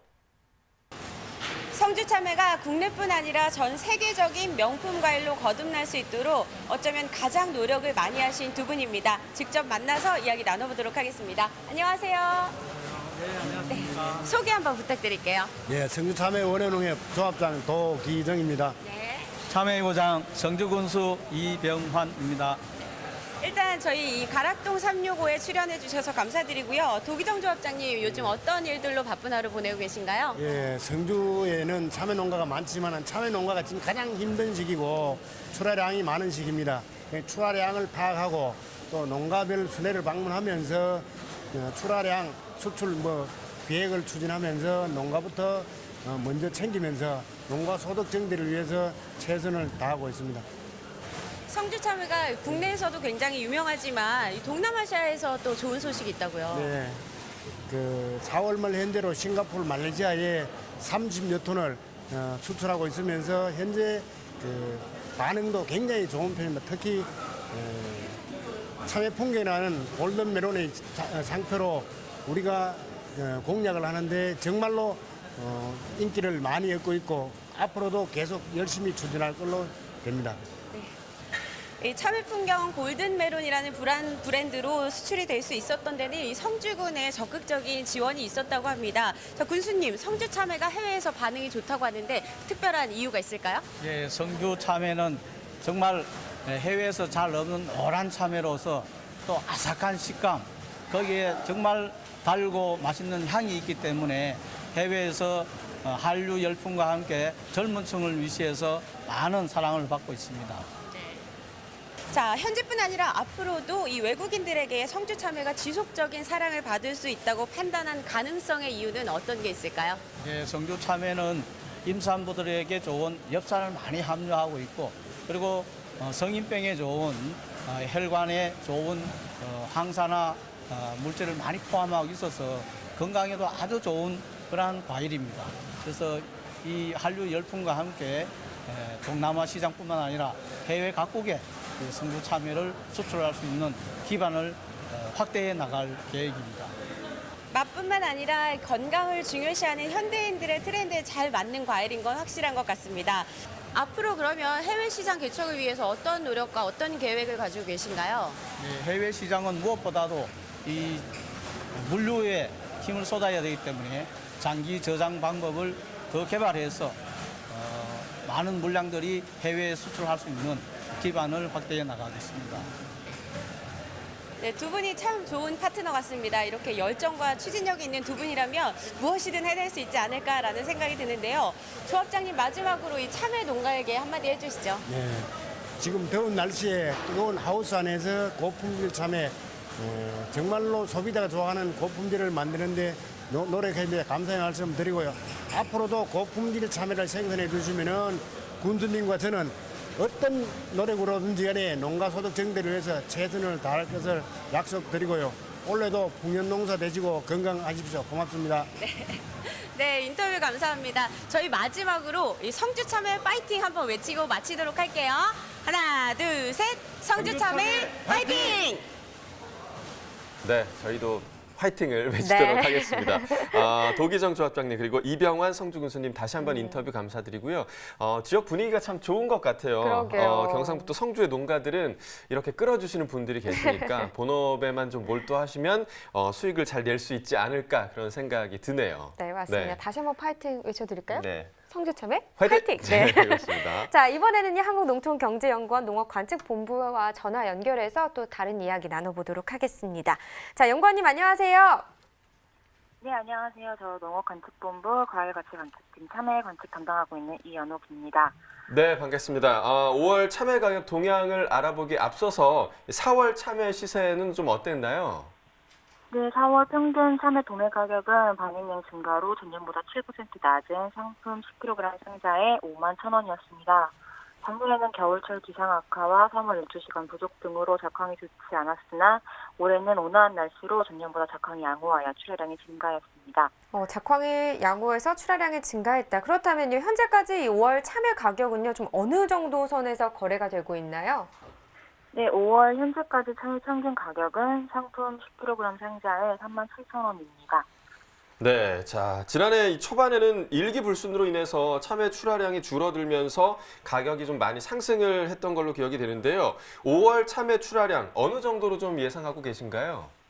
성주 참외가 국내뿐 아니라 전 세계적인 명품 과일로 거듭날 수 있도록 어쩌면 가장 노력을 많이 하신 두 분입니다. 직접 만나서 이야기 나눠보도록 하겠습니다. 안녕하세요. 네, 안녕하십니까. 네, 소개 한번 부탁드릴게요. 예, 성주참외 원예농협 조합장 도기정입니다. 네. 참외부장 성주군수 이병환입니다. 일단 저희 이 가락동 365에 출연해 주셔서 감사드리고요. 도기정 조합장님 요즘 어떤 일들로 바쁜 하루 보내고 계신가요? 예, 성주에는 참외 농가가 많지만 참외 농가가 지금 가장 힘든 시기고 출하량이 많은 시기입니다. 예, 출하량을 파악하고 또 농가별 순회를 방문하면서 출하량 수출 계획을 추진하면서 농가부터 먼저 챙기면서 농가 소득 증대를 위해서 최선을 다하고 있습니다. 성주 참외가 국내에서도 굉장히 유명하지만 이 동남아시아에서 또 좋은 소식이 있다고요. 네, 그 4월 말 현재로 싱가포르, 말레이시아에 30여 톤을 수출하고 있으면서 현재 그 반응도 굉장히 좋은 편입니다. 특히 참외 풍경이라는 골든 메론의 상표로 우리가 공략을 하는데 정말로 인기를 많이 얻고 있고 앞으로도 계속 열심히 추진할 걸로 됩니다. 이 참외 풍경 골든 메론이라는 브랜드로 수출이 될 수 있었던 데는 이 성주군의 적극적인 지원이 있었다고 합니다. 자, 군수님, 성주 참외가 해외에서 반응이 좋다고 하는데 특별한 이유가 있을까요? 예, 성주 참외는 정말 해외에서 잘 없는 오란 참외로서 또 아삭한 식감, 거기에 정말 달고 맛있는 향이 있기 때문에 해외에서 한류 열풍과 함께 젊은 층을 위시해서 많은 사랑을 받고 있습니다. 자, 현재뿐 아니라 앞으로도 이 외국인들에게 성주 참외가 지속적인 사랑을 받을 수 있다고 판단한 가능성의 이유는 어떤 게 있을까요? 예, 성주 참외는 임산부들에게 좋은 엽산을 많이 함유하고 있고 그리고 성인병에 좋은 혈관에 좋은 항산화 물질을 많이 포함하고 있어서 건강에도 아주 좋은 그러한 과일입니다. 그래서 이 한류 열풍과 함께 동남아 시장뿐만 아니라 해외 각국에 성주 참외를 수출할 수 있는 기반을 확대해 나갈 계획입니다. 맛뿐만 아니라 건강을 중요시하는 현대인들의 트렌드에 잘 맞는 과일인 건 확실한 것 같습니다. 앞으로 그러면 해외 시장 개척을 위해서 어떤 노력과 어떤 계획을 가지고 계신가요? 네, 해외 시장은 무엇보다도 이 물류에 힘을 쏟아야 되기 때문에 장기 저장 방법을 더 개발해서 많은 물량들이 해외에 수출할 수 있는 기반을 확대해 나가겠습니다. 네, 두 분이 참 좋은 파트너 같습니다. 이렇게 열정과 추진력이 있는 두 분이라면 무엇이든 해낼 수 있지 않을까라는 생각이 드는데요. 조합장님 마지막으로 이 참외 농가에게 한마디 해주시죠. 네, 지금 더운 날씨에 뜨거운 하우스 안에서 고품질 참외 정말로 소비자가 좋아하는 고품질을 만드는데 노력해 감사의 말씀 드리고요. 앞으로도 고품질 참외를 생산해 주시면은 군수님과 저는 어떤 노력으로든지 간에 농가 소득 증대를 위해서 최선을 다할 것을 약속드리고요. 올해도 풍년농사 되시고 건강하십시오. 고맙습니다. 네, 인터뷰 감사합니다. 저희 마지막으로 이 성주 참외 파이팅 한번 외치고 마치도록 할게요. 하나, 둘, 셋. 성주 참외 파이팅! 네, 저희도 화이팅을 외치도록 네. 하겠습니다. 도기정 조합장님 그리고 이병환 성주군수님 다시 한번 인터뷰 감사드리고요. 지역 분위기가 참 좋은 것 같아요. 그러게요. 경상북도 성주의 농가들은 이렇게 끌어주시는 분들이 계시니까 본업에만 좀 몰두하시면 수익을 잘 낼 수 있지 않을까 그런 생각이 드네요. 네, 맞습니다. 네. 다시 한번 파이팅 외쳐드릴까요? 네. 성주 참외 화이팅! 파이팅! 네. 그렇습니다. 자, 이번에는요, 한국농촌경제연구원 농업관측본부와 전화 연결해서 또 다른 이야기 나눠보도록 하겠습니다. 자, 연구원님 안녕하세요. 네, 안녕하세요. 저 농업관측본부 과일가치관측팀 참외 관측 담당하고 있는 이연옥입니다. 네, 반갑습니다. 5월 참외 가격 동향을 알아보기 앞서서 4월 참외 시세는 좀 어땠나요? 네, 4월 평균 참외 도매 가격은 반입량 증가로 전년보다 7% 낮은 상품 10kg 상자에 51,000원이었습니다. 작년에는 겨울철 기상 악화와 3월 일조시간 부족 등으로 작황이 좋지 않았으나 올해는 온화한 날씨로 전년보다 작황이 양호하여 출하량이 증가했습니다. 작황이 양호해서 출하량이 증가했다. 그렇다면요, 현재까지 5월 참외 가격은요, 좀 어느 정도 선에서 거래가 되고 있나요? 네, 5월 현재까지 참외 평균 가격은 상품 10kg 상자에 37,000원입니다. 네, 자, 지난해 이 초반에는 일기불순으로 인해서 참외 출하량이 줄어들면서 가격이 좀 많이 상승을 했던 걸로 기억이 되는데요. 5월 참외 출하량 어느 정도로 좀 예상하고 계신가요?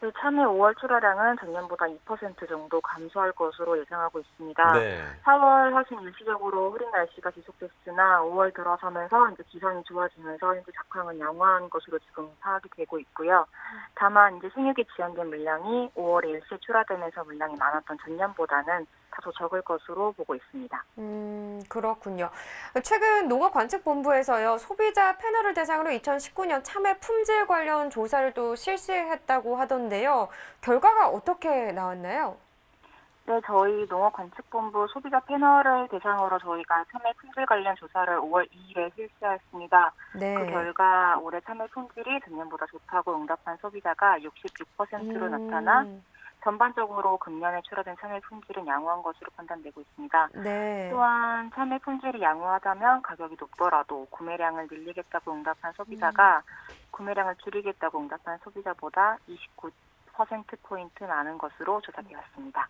네, 참외 5월 출하량은 전년보다 2% 정도 감소할 것으로 예상하고 있습니다. 네. 4월 사실 일시적으로 흐린 날씨가 지속됐으나 5월 들어서면서 이제 기상이 좋아지면서 현재 작황은 양호한 것으로 지금 파악이 되고 있고요. 다만 이제 생육에 지연된 물량이 5월에 일시에 출하되면서 물량이 많았던 전년보다는 다소 적을 것으로 보고 있습니다. 그렇군요. 최근 농업관측본부에서요, 소비자 패널을 대상으로 2019년 참외 품질 관련 조사를 또 실시했다고 하던데요. 결과가 어떻게 나왔나요? 네, 저희 농업관측본부 소비자 패널을 대상으로 저희가 참외 품질 관련 조사를 5월 2일에 실시했습니다. 네. 그 결과 올해 참외 품질이 전년보다 좋다고 응답한 소비자가 66%로 나타나 전반적으로 금년에 출하된 참외 품질은 양호한 것으로 판단되고 있습니다. 네. 또한 참외 품질이 양호하다면 가격이 높더라도 구매량을 늘리겠다고 응답한 소비자가 구매량을 줄이겠다고 응답한 소비자보다 29%포인트 많은 것으로 조사되었습니다.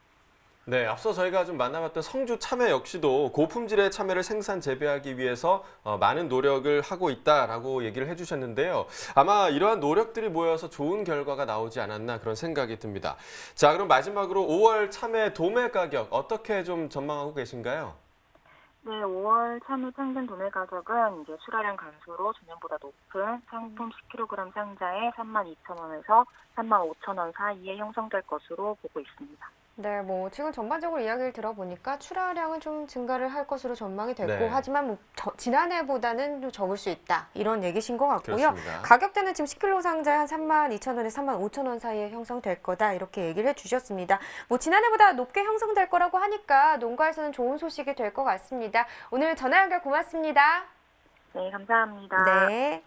네, 앞서 저희가 좀 만나봤던 성주 참외 역시도 고품질의 참외를 생산 재배하기 위해서 많은 노력을 하고 있다라고 얘기를 해주셨는데요. 아마 이러한 노력들이 모여서 좋은 결과가 나오지 않았나 그런 생각이 듭니다. 자, 그럼 마지막으로 5월 참외 도매 가격 어떻게 좀 전망하고 계신가요? 네, 5월 참외 평균 도매 가격은 이제 출하량 감소로 전년보다 높은 상품 10kg 상자에 32,000원에서 35,000원 사이에 형성될 것으로 보고 있습니다. 네, 뭐 지금 전반적으로 이야기를 들어보니까 출하량은 좀 증가를 할 것으로 전망이 됐고, 네. 하지만 뭐 지난해보다는 좀 적을 수 있다, 이런 얘기신 것 같고요. 그렇습니다. 가격대는 지금 10kg 상자에 한 32,000원에서 35,000원 사이에 형성될 거다, 이렇게 얘기를 해주셨습니다. 뭐 지난해보다 높게 형성될 거라고 하니까 농가에서는 좋은 소식이 될 것 같습니다. 오늘 전화 연결 고맙습니다. 네, 감사합니다. 네.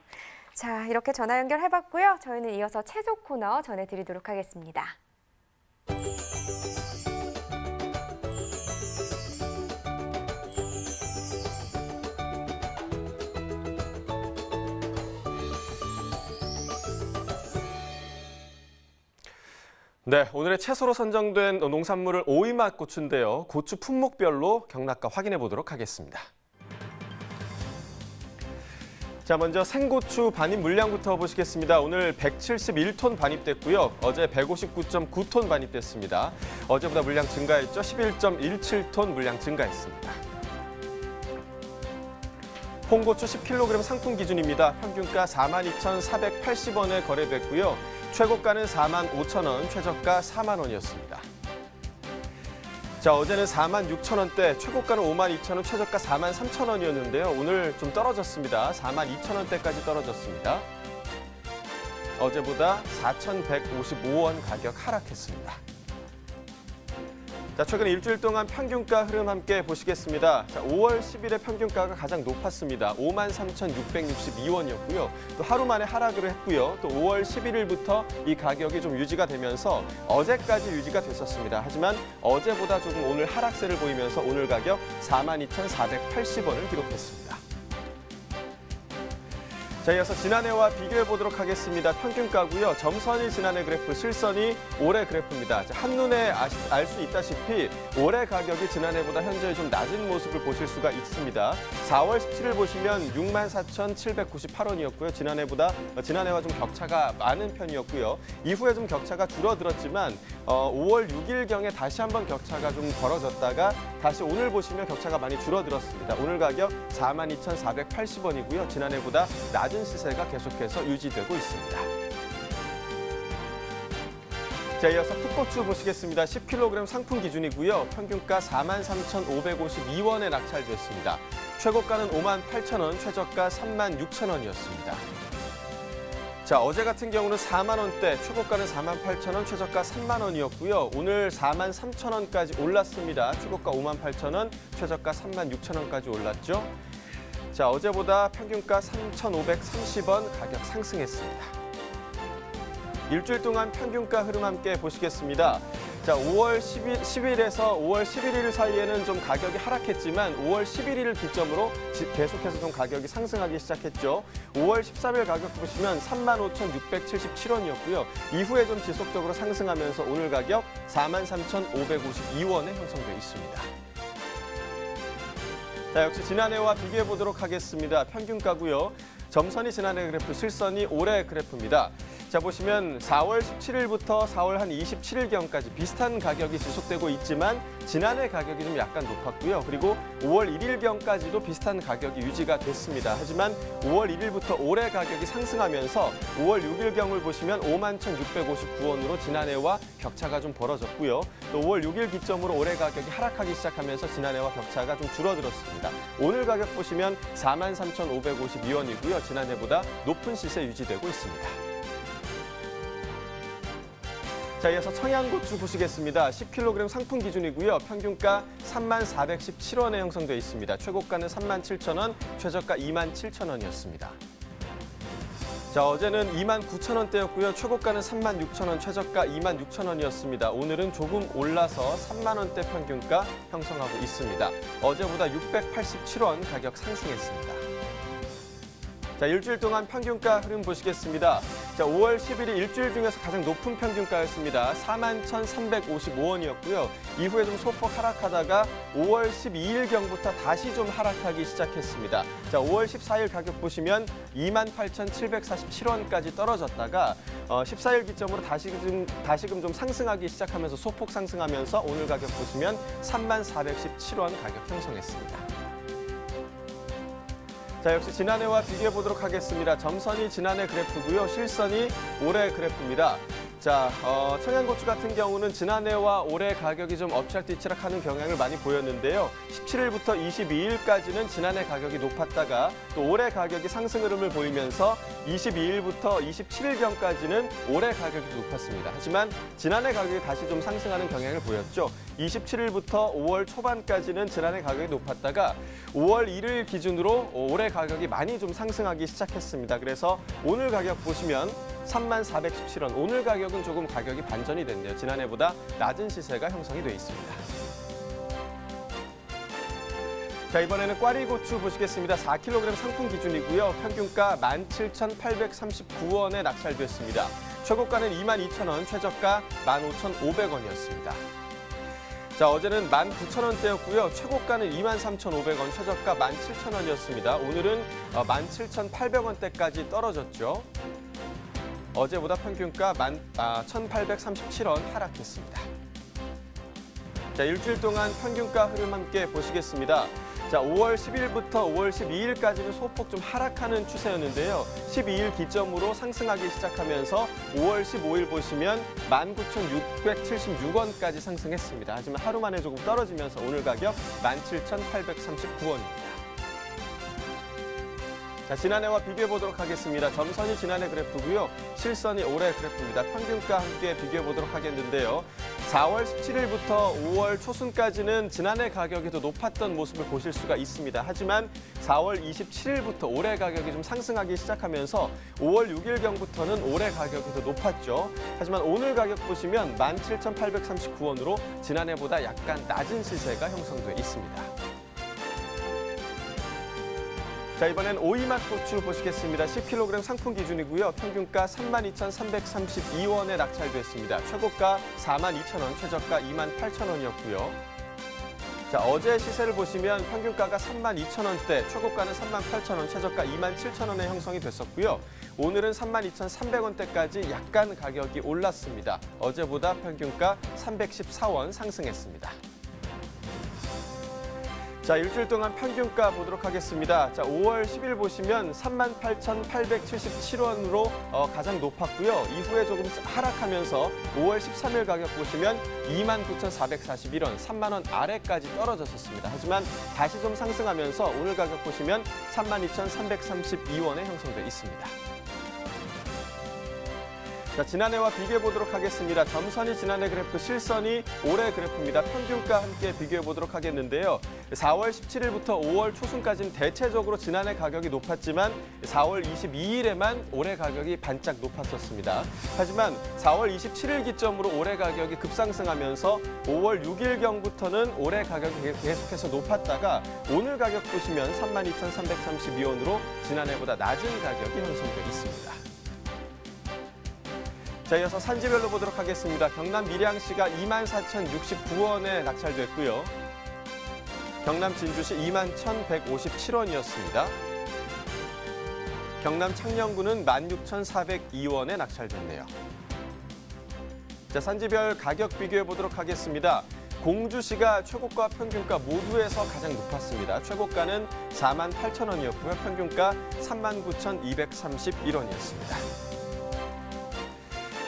자, 이렇게 전화 연결해봤고요. 저희는 이어서 채소 코너 전해드리도록 하겠습니다. 네, 오늘의 채소로 선정된 농산물은 오이맛 고추인데요. 고추 품목별로 경락가 확인해 보도록 하겠습니다. 자, 먼저 생고추 반입 물량부터 보시겠습니다. 오늘 171톤 반입됐고요. 어제 159.9톤 반입됐습니다. 어제보다 물량 증가했죠. 11.17톤 물량 증가했습니다. 홍고추 10kg 상품 기준입니다. 평균가 42,480원에 거래됐고요. 최고가는 45,000원, 최저가 4만 원이었습니다. 자, 어제는 46,000원대, 최고가는 52,000원, 최저가 43,000원이었는데요. 오늘 좀 떨어졌습니다. 42,000원대까지 떨어졌습니다. 어제보다 4,155원 가격 하락했습니다. 자, 최근 일주일 동안 평균가 흐름 함께 보시겠습니다. 자, 5월 10일의 평균가가 가장 높았습니다. 53,662원이었고요. 또 하루 만에 하락을 했고요. 또 5월 11일부터 이 가격이 좀 유지가 되면서 어제까지 유지가 됐었습니다. 하지만 어제보다 조금 오늘 하락세를 보이면서 오늘 가격 42,480원을 기록했습니다. 자, 이어서 지난해와 비교해 보도록 하겠습니다. 평균가고요. 점선이 지난해 그래프, 실선이 올해 그래프입니다. 자, 한눈에 알 수 있다시피 올해 가격이 지난해보다 현재 좀 낮은 모습을 보실 수가 있습니다. 4월 17일 보시면 64,798원이었고요. 지난해와 좀 격차가 많은 편이었고요. 이후에 좀 격차가 줄어들었지만 5월 6일경에 다시 한번 격차가 좀 벌어졌다가 다시 오늘 보시면 격차가 많이 줄어들었습니다. 오늘 가격 42,480원이고요. 지난해보다 낮은 시세가 계속해서 유지되고 있습니다. 자, 이어서 풋고추 보시겠습니다. 10kg 상품 기준이고요. 평균가 43,552원에 낙찰됐습니다. 최고가는 58,000원, 최저가 36,000원이었습니다. 자, 어제 같은 경우는 4만 원대, 최고가는 48,000원, 최저가 3만 원이었고요. 오늘 43,000원까지 올랐습니다. 최고가 58,000원, 최저가 36,000원까지 올랐죠. 자, 어제보다 평균가 3,530원 가격 상승했습니다. 일주일 동안 평균가 흐름 함께 보시겠습니다. 자, 5월 10일에서 5월 11일 사이에는 좀 가격이 하락했지만 5월 11일을 기점으로 계속해서 좀 가격이 상승하기 시작했죠. 5월 13일 가격 보시면 35,677원이었고요. 이후에 좀 지속적으로 상승하면서 오늘 가격 43,552원에 형성되어 있습니다. 자, 역시 지난해와 비교해 보도록 하겠습니다. 평균가고요. 점선이 지난해 그래프, 실선이 올해 그래프입니다. 자, 보시면 4월 17일부터 4월 한 27일경까지 비슷한 가격이 지속되고 있지만 지난해 가격이 좀 약간 높았고요. 그리고 5월 1일경까지도 비슷한 가격이 유지가 됐습니다. 하지만 5월 1일부터 올해 가격이 상승하면서 5월 6일경을 보시면 51,659원으로 지난해와 격차가 좀 벌어졌고요. 또 5월 6일 기점으로 올해 가격이 하락하기 시작하면서 지난해와 격차가 좀 줄어들었습니다. 오늘 가격 보시면 43,552원이고요. 지난해보다 높은 시세 유지되고 있습니다. 자, 이어서 청양고추 보시겠습니다. 10kg 상품 기준이고요. 평균가 34,117원에 형성되어 있습니다. 최고가는 37,000원, 최저가 27,000원이었습니다. 자, 어제는 29,000원대였고요. 최고가는 36,000원, 최저가 26,000원이었습니다. 오늘은 조금 올라서 3만원대 평균가 형성하고 있습니다. 어제보다 687원 가격 상승했습니다. 자, 일주일 동안 평균가 흐름 보시겠습니다. 자, 5월 10일이 일주일 중에서 가장 높은 평균가였습니다. 41,355원이었고요. 이후에 좀 소폭 하락하다가 5월 12일경부터 다시 좀 하락하기 시작했습니다. 자, 5월 14일 가격 보시면 28,747원까지 떨어졌다가 14일 기점으로 다시금 좀 상승하기 시작하면서 소폭 상승하면서 오늘 가격 보시면 34,117원 가격 형성했습니다. 자, 역시 지난해와 비교해 보도록 하겠습니다. 점선이 지난해 그래프고요. 실선이 올해 그래프입니다. 자, 청양고추 같은 경우는 지난해와 올해 가격이 좀 엎치락뒤치락하는 경향을 많이 보였는데요. 17일부터 22일까지는 지난해 가격이 높았다가 또 올해 가격이 상승 흐름을 보이면서 22일부터 27일경까지는 올해 가격이 높았습니다. 하지만 지난해 가격이 다시 좀 상승하는 경향을 보였죠. 27일부터 5월 초반까지는 지난해 가격이 높았다가 5월 1일 기준으로 올해 가격이 많이 좀 상승하기 시작했습니다. 그래서 오늘 가격 보시면 34,117원, 오늘 가격은 조금 가격이 반전이 됐네요. 지난해보다 낮은 시세가 형성이 돼 있습니다. 자, 이번에는 꽈리고추 보시겠습니다. 4kg 상품 기준이고요. 평균가 17,839원에 낙찰됐습니다. 최고가는 22,000원, 최저가 15,500원이었습니다. 자, 어제는 19,000원대였고요. 최고가는 23,500원, 최저가 17,000원이었습니다. 오늘은 17,800원대까지 떨어졌죠. 어제보다 평균가 1,837원 하락했습니다. 자, 일주일 동안 평균가 흐름 함께 보시겠습니다. 자, 5월 10일부터 5월 12일까지는 소폭 좀 하락하는 추세였는데요. 12일 기점으로 상승하기 시작하면서 5월 15일 보시면 19,676원까지 상승했습니다. 하지만 하루 만에 조금 떨어지면서 오늘 가격 17,839원입니다. 자, 지난해와 비교해 보도록 하겠습니다. 점선이 지난해 그래프고요. 실선이 올해 그래프입니다. 평균가 함께 비교해 보도록 하겠는데요. 4월 17일부터 5월 초순까지는 지난해 가격이 더 높았던 모습을 보실 수가 있습니다. 하지만 4월 27일부터 올해 가격이 좀 상승하기 시작하면서 5월 6일경부터는 올해 가격이 더 높았죠. 하지만 오늘 가격 보시면 17,839원으로 지난해보다 약간 낮은 시세가 형성돼 있습니다. 자, 이번엔 오이맛 고추 보시겠습니다. 10kg 상품 기준이고요. 평균가 32,332원에 낙찰됐습니다. 최고가 42,000원, 최저가 28,000원이었고요. 자, 어제 시세를 보시면 평균가가 32,000원대, 최고가는 38,000원, 최저가 27,000원에 형성이 됐었고요. 오늘은 32,300원대까지 약간 가격이 올랐습니다. 어제보다 평균가 314원 상승했습니다. 자, 일주일 동안 평균가 보도록 하겠습니다. 자, 5월 10일 보시면 38,877원으로 가장 높았고요. 이후에 조금 하락하면서 5월 13일 가격 보시면 29,441원, 3만 원 아래까지 떨어졌었습니다. 하지만 다시 좀 상승하면서 오늘 가격 보시면 32,332원에 형성돼 있습니다. 자, 지난해와 비교해 보도록 하겠습니다. 점선이 지난해 그래프, 실선이 올해 그래프입니다. 평균가 함께 비교해 보도록 하겠는데요. 4월 17일부터 5월 초순까지는 대체적으로 지난해 가격이 높았지만 4월 22일에만 올해 가격이 반짝 높았었습니다. 하지만 4월 27일 기점으로 올해 가격이 급상승하면서 5월 6일경부터는 올해 가격이 계속해서 높았다가 오늘 가격 보시면 32,332원으로 지난해보다 낮은 가격이 형성되고 있습니다. 자, 이어서 산지별로 보도록 하겠습니다. 경남 밀양시가 24,069원에 낙찰됐고요. 경남 진주시 21,157원이었습니다. 경남 창녕군은 16,402원에 낙찰됐네요. 자, 산지별 가격 비교해 보도록 하겠습니다. 공주시가 최고가 평균가 모두에서 가장 높았습니다. 최고가는 48,000원이었고요. 평균가 39,231원이었습니다.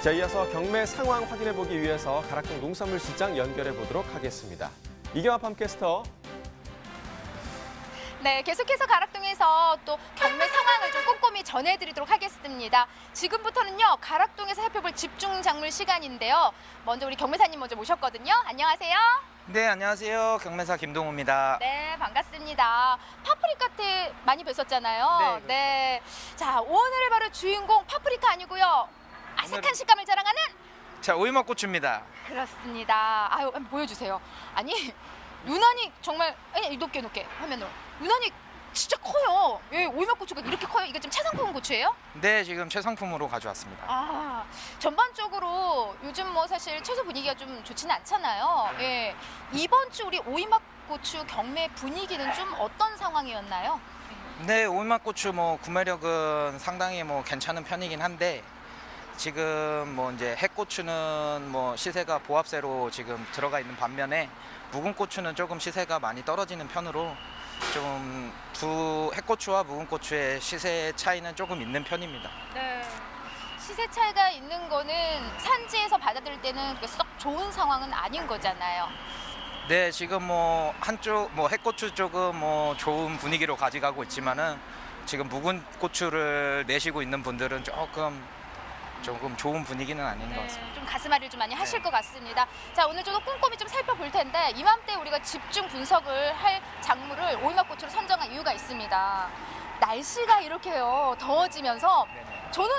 자, 이어서 경매 상황 확인해 보기 위해서 가락동 농산물 시장 연결해 보도록 하겠습니다. 이경아 팜캐스터. 네, 계속해서 가락동에서 또 경매 상황을 좀 꼼꼼히 전해드리도록 하겠습니다. 지금부터는요, 가락동에서 살펴볼 집중 작물 시간인데요. 먼저 우리 경매사님 먼저 모셨거든요. 안녕하세요. 네, 안녕하세요. 경매사 김동우입니다. 네, 반갑습니다. 파프리카트 많이 뵀었잖아요. 네. 자, 오늘의 바로 주인공 파프리카 아니고요. 아삭한 식감을 자랑하는 자, 오이맛 고추입니다. 그렇습니다. 아유, 한번 보여주세요. 아니, 유난히 정말 높게 화면으로 유난히 진짜 커요. 예, 오이맛 고추가 이렇게 커요. 이게 좀 최상품 고추예요? 네, 지금 최상품으로 가져왔습니다. 아, 전반적으로 요즘 뭐 사실 채소 분위기가 좀 좋지는 않잖아요. 예, 이번 주 우리 오이맛 고추 경매 분위기는 좀 어떤 상황이었나요? 네, 오이맛 고추 뭐 구매력은 상당히 뭐 괜찮은 편이긴 한데 지금 뭐 이제 핵고추는 뭐 시세가 보합세로 지금 들어가 있는 반면에 묵은 고추는 조금 시세가 많이 떨어지는 편으로 좀 두 핵고추와 묵은 고추의 시세 차이는 조금 있는 편입니다. 네. 시세 차이가 있는 거는 산지에서 받아들일 때는 썩 좋은 상황은 아닌 거잖아요. 네, 지금 뭐 한쪽 뭐 핵고추 쪽은 뭐 좋은 분위기로 가져가고 있지만은 지금 묵은 고추를 내시고 있는 분들은 조금 좋은 분위기는 아닌 것 같습니다. 좀 가슴앓이를 좀 많이 하실 것 같습니다. 자, 오늘 좀 꼼꼼히 좀 살펴볼 텐데 이맘때 우리가 집중 분석을 할 작물을 오이맛 고추로 선정한 이유가 있습니다. 날씨가 이렇게요 더워지면서 저는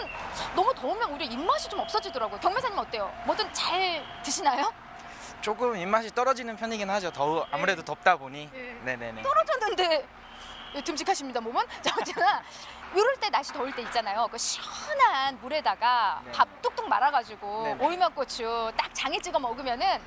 너무 더우면 오히려 입맛이 좀 없어지더라고요. 경매사님 어때요? 뭐든 잘 드시나요? 조금 입맛이 떨어지는 편이긴 하죠. 아무래도 덥다 보니. 네네네. 떨어졌는데 듬직하십니다, 몸은. 자, 어쨌거나 이럴 때 날씨 더울 때 있잖아요. 그 시원한 물에다가 밥 뚝뚝 말아가지고 오이맛 고추 딱 장에 찍어 먹으면은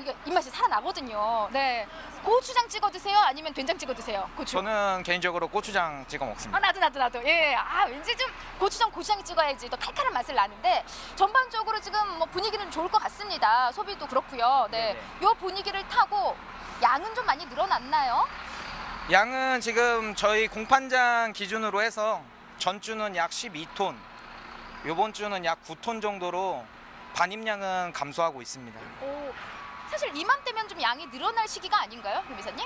이게 입맛이 살아나거든요. 네, 고추장 찍어 드세요? 아니면 된장 찍어 드세요? 고추. 저는 개인적으로 고추장 찍어 먹습니다. 나도. 예, 왠지 좀 고추장에 찍어야지 더 칼칼한 맛을 나는데 전반적으로 지금 뭐 분위기는 좋을 것 같습니다. 소비도 그렇고요. 네, 요 분위기를 타고 양은 좀 많이 늘어났나요? 양은 지금 저희 공판장 기준으로 해서 전주는 약 12톤, 이번 주는 약 9톤 정도로 반입량은 감소하고 있습니다. 오, 사실 이맘때면 좀 양이 늘어날 시기가 아닌가요, 김 이사님?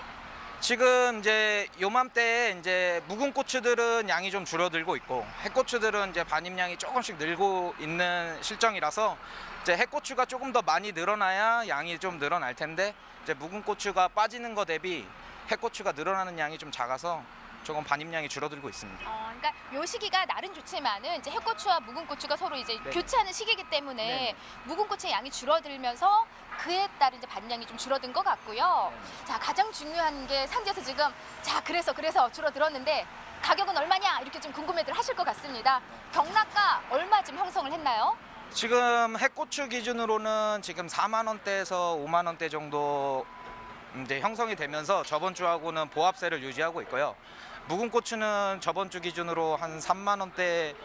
지금 이제 요맘때 이제 묵은 고추들은 양이 좀 줄어들고 있고 핵고추들은 이제 반입량이 조금씩 늘고 있는 실정이라서 이제 핵고추가 조금 더 많이 늘어나야 양이 좀 늘어날 텐데 이제 묵은 고추가 빠지는 거 대비 핵고추가 늘어나는 양이 좀 작아서 조금 반입량이 줄어들고 있습니다. 그러니까 요 시기가 날은 좋지만은 이제 핵고추와 묵은 고추가 서로 이제 교체하는 시기이기 때문에 묵은 고추의 양이 줄어들면서 그에 따른 이제 반량이 좀 줄어든 것 같고요. 자, 가장 중요한 게 산지에서 지금 그래서 줄어들었는데 가격은 얼마냐 이렇게 좀 궁금해들 하실 것 같습니다. 경락가 얼마쯤 형성을 했나요? 지금 핵고추 기준으로는 지금 4만 원대에서 5만 원대 정도 이제 형성이 되면서 저번 주하고는 보합세를 유지하고 있고요. 묵은 고추는 저번 주 기준으로 한 3만 원대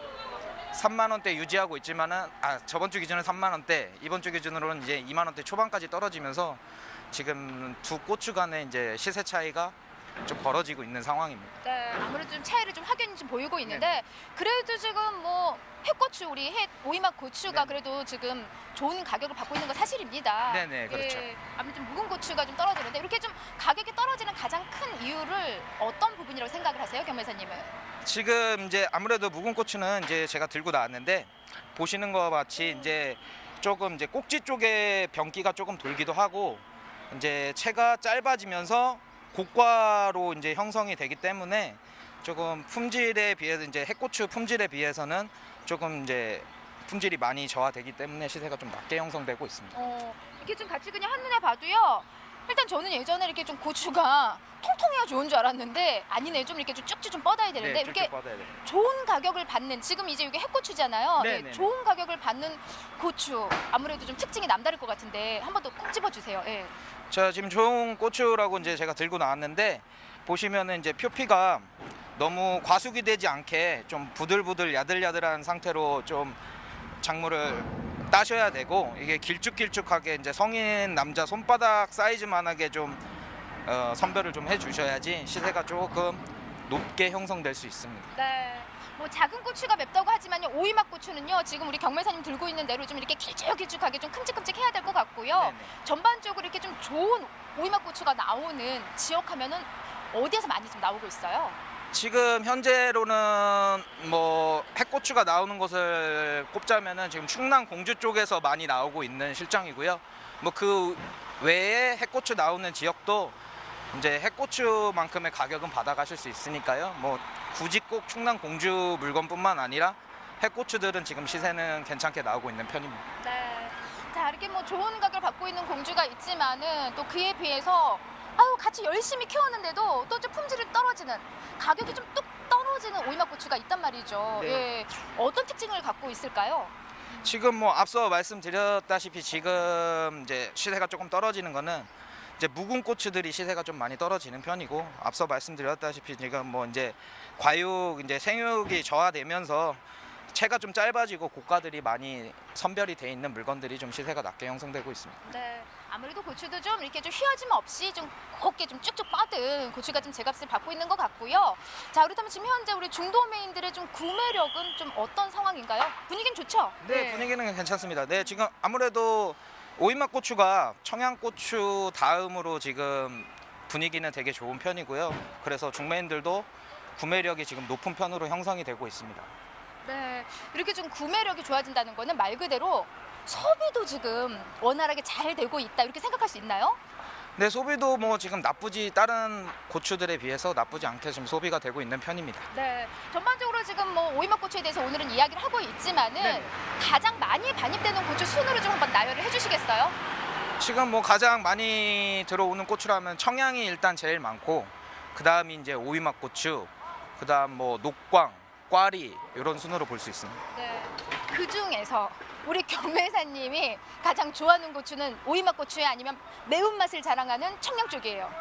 유지하고 있지만은 저번 주 기준은 3만 원대, 이번 주 기준으로는 이제 2만 원대 초반까지 떨어지면서 지금 두 고추 간의 이제 시세 차이가 좀 벌어지고 있는 상황입니다. 네, 아무래도 좀 차이를 좀 확연히 좀 보이고 있는데 그래도 지금 뭐 핵고추 우리 오이맛 고추가 그래도 지금 좋은 가격을 받고 있는 건 사실입니다. 네네, 그렇죠. 아무튼 묵은 고추가 좀 떨어지는데 이렇게 좀 가격이 떨어지는 가장 큰 이유를 어떤 부분이라고 생각을 하세요, 경매사님은? 지금 이제 아무래도 묵은 고추는 이제 제가 들고 나왔는데 보시는 것과 같이 이제 조금 이제 꼭지 쪽에 병기가 조금 돌기도 하고 이제 채가 짧아지면서 고과로 이제 형성이 되기 때문에 조금 품질에 비해서 이제 해고추 품질에 비해서는 조금 이제 품질이 많이 저하되기 때문에 시세가 좀 낮게 형성되고 있습니다. 이렇게 좀 같이 그냥 한눈에 봐도요. 일단 저는 예전에 이렇게 좀 고추가 통통해야 좋은 줄 알았는데 아니네. 좀 이렇게 좀 쭉쭉 좀 뻗어야 되는데 네, 이렇게 뻗어야 돼요. 좋은 가격을 받는 지금 이제 이게 해고추잖아요. 네, 네, 좋은 가격을 받는 고추 아무래도 좀 특징이 남다를 것 같은데 한 번 더 콕 집어주세요. 예. 자, 지금 좋은 고추라고 이제 제가 들고 나왔는데 보시면은 이제 표피가 너무 과숙이 되지 않게 좀 부들부들 야들야들한 상태로 좀 작물을 따셔야 되고 이게 길쭉길쭉하게 이제 성인 남자 손바닥 사이즈만하게 좀 선별을 좀 해주셔야지 시세가 조금 높게 형성될 수 있습니다. 네. 뭐 작은 고추가 맵다고 하지만요. 오이맛 고추는요. 지금 우리 경매사님 들고 있는 대로 좀 이렇게 길쭉길쭉하게 좀 큼직큼직해야 될 것 같고요. 네네. 전반적으로 이렇게 좀 좋은 오이맛 고추가 나오는 지역하면은 어디에서 많이 좀 나오고 있어요? 지금 현재로는 뭐 해고추가 나오는 곳을 꼽자면은 지금 충남 공주 쪽에서 많이 나오고 있는 실정이고요. 뭐 그 외에 해고추 나오는 지역도 이제 해고추만큼의 가격은 받아가실 수 있으니까요. 뭐 굳이 꼭 충남 공주 물건뿐만 아니라 해고추들은 지금 시세는 괜찮게 나오고 있는 편입니다. 네. 자, 이렇게 뭐 좋은 가격을 받고 있는 공주가 있지만은 또 그에 비해서 아유 같이 열심히 키웠는데도 또 좀 품질이 떨어지는 가격이 좀 뚝 떨어지는 오이맛 고추가 있단 말이죠. 네. 예. 어떤 특징을 갖고 있을까요? 지금 뭐 앞서 말씀드렸다시피 지금 이제 시세가 조금 떨어지는 거는 이제 묵은 고추들이 시세가 좀 많이 떨어지는 편이고 앞서 말씀드렸다시피 지금 뭐 이제 과육 이제 생육이 저하되면서 채가 좀 짧아지고 고가들이 많이 선별이 돼 있는 물건들이 좀 시세가 낮게 형성되고 있습니다. 네. 아무래도 고추도 좀 이렇게 좀 휘어짐 없이 좀 곱게 좀 쭉쭉 뻗은 고추가 좀 제값을 받고 있는 것 같고요. 자, 그렇다면 지금 현재 우리 중도매인들의 좀 구매력은 좀 어떤 상황인가요? 분위기는 좋죠? 네, 분위기는 괜찮습니다. 네, 지금 아무래도 오이맛 고추가 청양고추 다음으로 지금 분위기는 되게 좋은 편이고요. 그래서 중매인들도 구매력이 지금 높은 편으로 형성이 되고 있습니다. 네. 이렇게 좀 구매력이 좋아진다는 거는 말 그대로 소비도 지금 원활하게 잘 되고 있다 이렇게 생각할 수 있나요? 네, 소비도 뭐 지금 다른 고추들에 비해서 나쁘지 않게 지금 소비가 되고 있는 편입니다. 네. 전반적으로 지금 뭐 오이맛 고추에 대해서 오늘은 이야기를 하고 있지만은 네. 가장 많이 반입되는 고추 순으로 좀 한번 나열을 해주시겠어요? 지금 뭐 가장 많이 들어오는 고추라면 청양이 일단 제일 많고 그 다음이 이제 오이맛 고추, 그 다음 뭐 녹광, 꽈리 이런 순으로 볼 수 있습니다. 네. 그 중에서 우리 경매사님이 가장 좋아하는 고추는 오이맛 고추에 아니면 매운맛을 자랑하는 청양 쪽이에요.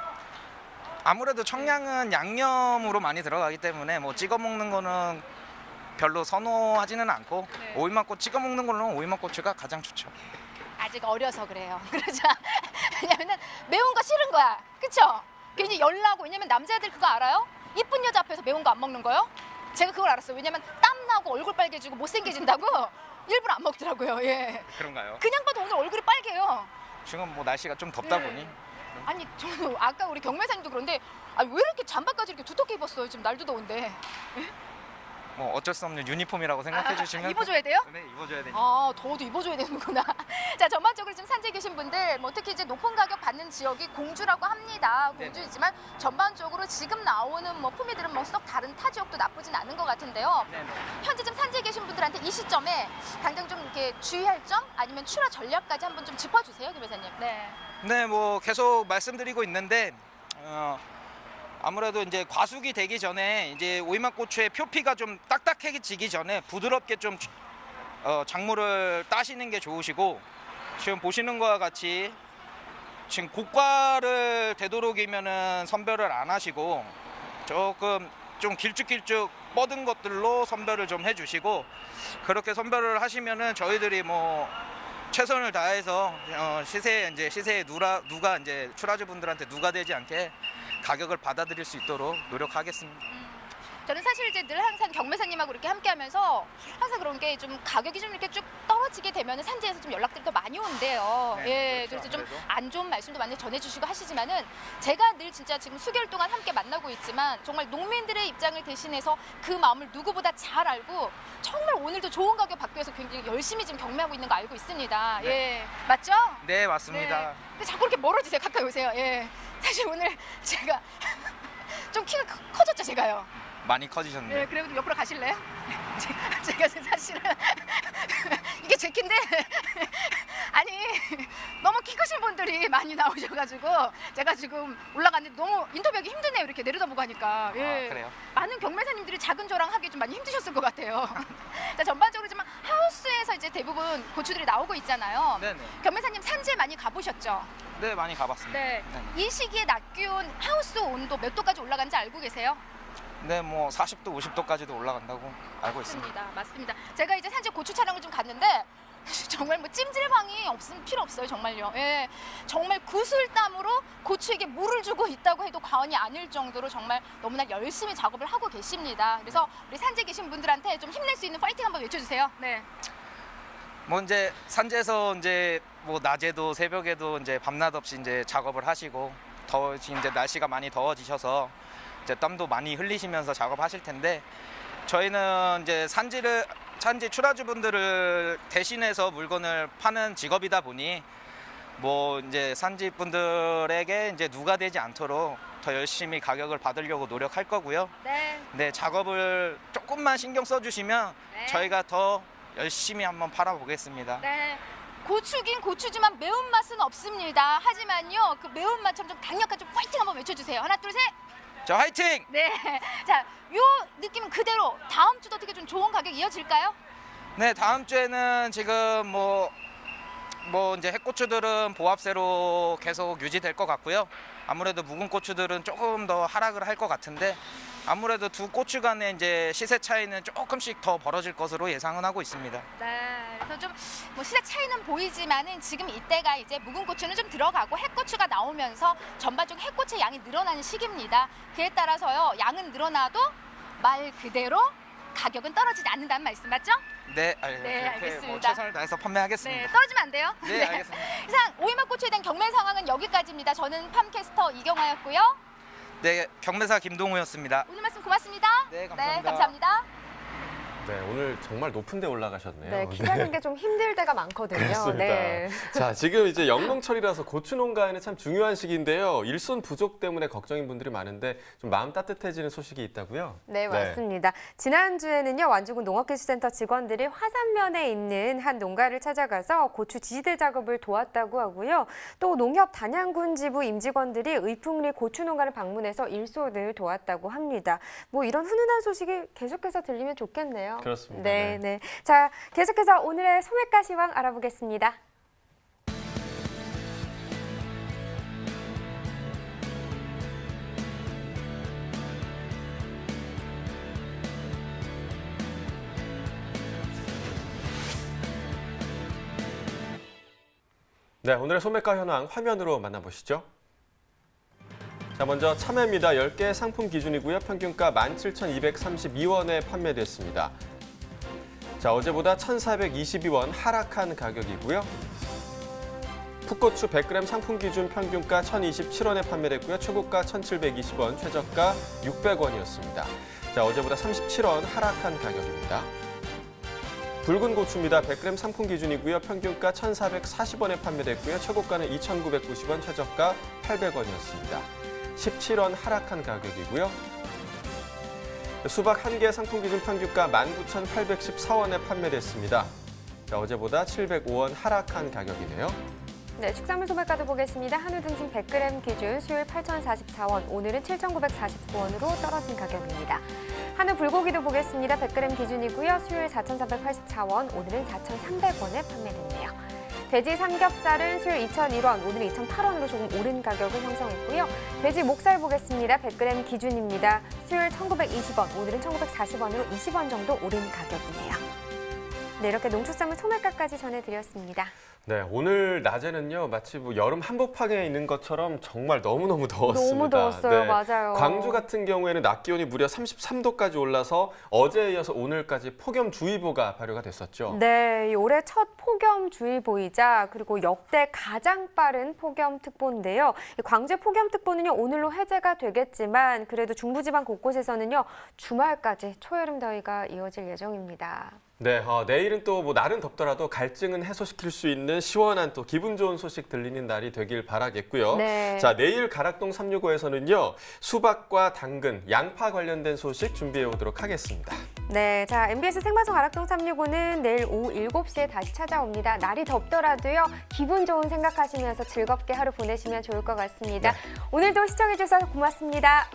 아무래도 청양은 양념으로 많이 들어가기 때문에 뭐 찍어 먹는 거는 별로 선호하지는 않고 네. 오이맛 고추 찍어 먹는 거는 오이맛 고추가 가장 좋죠. 아직 어려서 그래요. 그러죠. 왜냐면은 매운 거 싫은 거야. 그쵸? 괜히 열나고. 왜냐면 남자애들 그거 알아요? 이쁜 여자 앞에서 매운 거 안 먹는 거요? 제가 그걸 알았어요. 왜냐면 땀 나고 얼굴 빨개지고 못생겨진다고 일부러 안 먹더라고요. 예. 그런가요? 그냥 봐도 오늘 얼굴이 빨개요. 지금 뭐 날씨가 좀 덥다 네. 보니 아니 저는 아까 우리 경매사님도 그런데 왜 이렇게 잠바까지 이렇게 두텁게 입었어요? 지금 날도 더운데. 뭐 어쩔 수 없는 유니폼이라고 생각해 주시면 입어줘야 돼요? 네, 입어줘야 되니까. 아, 더워도 입어줘야 되는구나. 자, 전반적으로 지금 산지에 계신 분들, 뭐 특히 이제 높은 가격 받는 지역이 공주라고 합니다. 공주이지만 전반적으로 지금 나오는 뭐 품위들은 뭐 썩 다른 타 지역도 나쁘진 않은 것 같은데요. 현재 지금 산지에 계신 분들한테 이 시점에 당장 좀 이렇게 주의할 점 아니면 출하 전략까지 한번 좀 짚어주세요, 김 회사님. 네. 네, 뭐 계속 말씀드리고 있는데 아무래도 이제 과숙이 되기 전에 이제 오이맛 고추의 표피가 좀 딱딱해지기 전에 부드럽게 좀 작물을 따시는 게 좋으시고 지금 보시는 것과 같이 지금 고가를 되도록이면은 선별을 안 하시고 조금 좀 길쭉길쭉 뻗은 것들로 선별을 좀 해주시고 그렇게 선별을 하시면은 저희들이 뭐 최선을 다해서 시세에 누가 이제 출하주 분들한테 누가 되지 않게 가격을 받아들일 수 있도록 노력하겠습니다. 저는 사실 이제 늘 항상 경매사님하고 이렇게 함께하면서 항상 그런 게 좀 가격이 좀 이렇게 쭉 떨어지게 되면 산지에서 좀 연락들이 더 많이 온대요. 네, 예, 그렇죠, 그래서 좀 아무래도. 안 좋은 말씀도 많이 전해주시고 하시지만은 제가 늘 진짜 지금 수개월 동안 함께 만나고 있지만 정말 농민들의 입장을 대신해서 그 마음을 누구보다 잘 알고 정말 오늘도 좋은 가격 받기 위해서 굉장히 열심히 지금 경매하고 있는 거 알고 있습니다. 예, 맞죠? 네, 맞습니다. 네. 근데 자꾸 이렇게 멀어지세요. 가까이 오세요. 예. 사실 오늘 제가 좀 키가 커졌죠, 제가요. 많이 커지셨네요. 네, 그래도 옆으로 가실래요? 제가 사실은 이게 제 키인데 아니 너무 키 크신 분들이 많이 나오셔가지고 제가 지금 올라갔는데 너무 인터뷰하기 힘드네요. 이렇게 내려다보고 하니까. 예. 그래요? 많은 경매사님들이 작은 저랑 하기 좀 많이 힘드셨을 것 같아요. 자, 전반적으로 지금 하우스에서 이제 대부분 고추들이 나오고 있잖아요. 네네. 경매사님 산지에 많이 가보셨죠? 네, 많이 가봤습니다. 네. 이 시기에 낮 기온 하우스 온도 몇 도까지 올라간지 알고 계세요? 네, 뭐 40도, 50도까지도 올라간다고 알고 있습니다. 맞습니다. 제가 이제 산지 고추 촬영을 좀 갔는데 정말 뭐 찜질방이 없으면 필요 없어요, 정말요. 예, 정말 구슬땀으로 고추에게 물을 주고 있다고 해도 과언이 아닐 정도로 정말 너무나 열심히 작업을 하고 계십니다. 그래서 우리 산지에 계신 분들한테 좀 힘낼 수 있는 파이팅 한번 외쳐주세요. 네. 뭐 이제 산지에서 이제 뭐 낮에도 새벽에도 이제 밤낮 없이 이제 작업을 하시고 이제 날씨가 많이 더워지셔서 이제 땀도 많이 흘리시면서 작업하실 텐데 저희는 이제 산지 출하주분들을 대신해서 물건을 파는 직업이다 보니 뭐 이제 산지 분들에게 이제 누가 되지 않도록 더 열심히 가격을 받으려고 노력할 거고요. 네. 네, 작업을 조금만 신경 써주시면 네. 저희가 더 열심히 한번 팔아보겠습니다. 네. 고추긴 고추지만 매운맛은 없습니다. 하지만요, 그 매운맛처럼 좀 강력한 좀 파이팅 한번 외쳐주세요. 하나, 둘, 셋. 자, 화이팅! 네. 자, 요 느낌은 그대로 다음 주도 어떻게 좀 좋은 가격 이어질까요? 네, 다음 주에는 지금 뭐 이제 핵고추들은 보합세로 계속 유지될 것 같고요. 아무래도 묵은 고추들은 조금 더 하락을 할 것 같은데 아무래도 두 고추 간의 이제 시세 차이는 조금씩 더 벌어질 것으로 예상은 하고 있습니다. 네. 그래서 좀 뭐 시세 차이는 보이지만은 지금 이때가 이제 묵은 고추는 좀 들어가고 핵고추가 나오면서 전반적으로 핵고추의 양이 늘어나는 시기입니다. 그에 따라서요, 양은 늘어나도 말 그대로 가격은 떨어지지 않는다는 말씀 맞죠? 네, 네, 그렇게 알겠습니다. 뭐 최선을 다해서 판매하겠습니다. 네, 떨어지면 안 돼요. 네, 알겠습니다. 이상 오이맛 고추에 대한 경매 상황은 여기까지입니다. 저는 팜캐스터 이경아였고요. 네, 경매사 김동우였습니다. 오늘 말씀 고맙습니다. 네, 감사합니다. 네, 감사합니다. 네, 오늘 정말 높은 데 올라가셨네요. 네, 키가는 게 좀 힘들 때가 많거든요. 그렇습니다. 네. 자, 지금 이제 영농철이라서 고추 농가에는 참 중요한 시기인데요. 일손 부족 때문에 걱정인 분들이 많은데 좀 마음 따뜻해지는 소식이 있다고요? 네, 맞습니다. 지난주에는요, 완주군 농업기술센터 직원들이 화산면에 있는 한 농가를 찾아가서 고추 지지대 작업을 도왔다고 하고요. 또 농협 단양군 지부 임직원들이 의풍리 고추 농가를 방문해서 일손을 도왔다고 합니다. 뭐 이런 훈훈한 소식이 계속해서 들리면 좋겠네요. 그렇습니다. 네, 네. 자, 계속해서 오늘의 소매가 시황 알아보겠습니다. 네, 오늘의 소매가 현황 화면으로 만나보시죠. 자, 먼저 참외입니다. 10개 상품 기준이고요. 평균가 17,232원에 판매됐습니다. 자, 어제보다 1,422원 하락한 가격이고요. 풋고추 100g 상품 기준 평균가 1,027원에 판매됐고요. 최고가 1,720원, 최저가 600원이었습니다. 자, 어제보다 37원 하락한 가격입니다. 붉은 고추입니다. 100g 상품 기준이고요. 평균가 1,440원에 판매됐고요. 최고가는 2,990원, 최저가 800원이었습니다. 17원 하락한 가격이고요. 수박 1개 상품 기준 평균가 19,814원에 판매됐습니다. 자, 어제보다 705원 하락한 가격이네요. 네, 축산물 소매가도 보겠습니다. 한우 등심 100g 기준 수요일 8,044원, 오늘은 7,949원으로 떨어진 가격입니다. 한우 불고기도 보겠습니다. 100g 기준이고요. 수요일 4,484원, 오늘은 4,300원에 판매됐네요. 돼지 삼겹살은 수요일 2,001원, 오늘은 2,008원으로 조금 오른 가격을 형성했고요. 돼지 목살 보겠습니다. 100g 기준입니다. 수요일 1,920원, 오늘은 1,940원으로 20원 정도 오른 가격이네요. 네, 이렇게 농축산물 소매가까지 전해드렸습니다. 네, 오늘 낮에는요 마치 뭐 여름 한복판에 있는 것처럼 정말 너무너무 더웠습니다. 너무 더웠어요. 네, 맞아요. 광주 같은 경우에는 낮 기온이 무려 33도까지 올라서 어제에 이어서 오늘까지 폭염주의보가 발효가 됐었죠. 네, 올해 첫 폭염주의보이자 그리고 역대 가장 빠른 폭염특보인데요. 광주의 폭염특보는요 오늘로 해제가 되겠지만 그래도 중부지방 곳곳에서는요 주말까지 초여름 더위가 이어질 예정입니다. 네, 내일은 또 뭐 날은 덥더라도 갈증은 해소시킬 수 있는 시원한 또 기분 좋은 소식 들리는 날이 되길 바라겠고요. 네. 자, 내일 가락동 365에서는요 수박과 당근, 양파 관련된 소식 준비해 오도록 하겠습니다. 네, 자 MBS 생방송 가락동 365는 내일 오후 7시에 다시 찾아옵니다. 날이 덥더라도요 기분 좋은 생각하시면서 즐겁게 하루 보내시면 좋을 것 같습니다. 오늘도 시청해 주셔서 고맙습니다.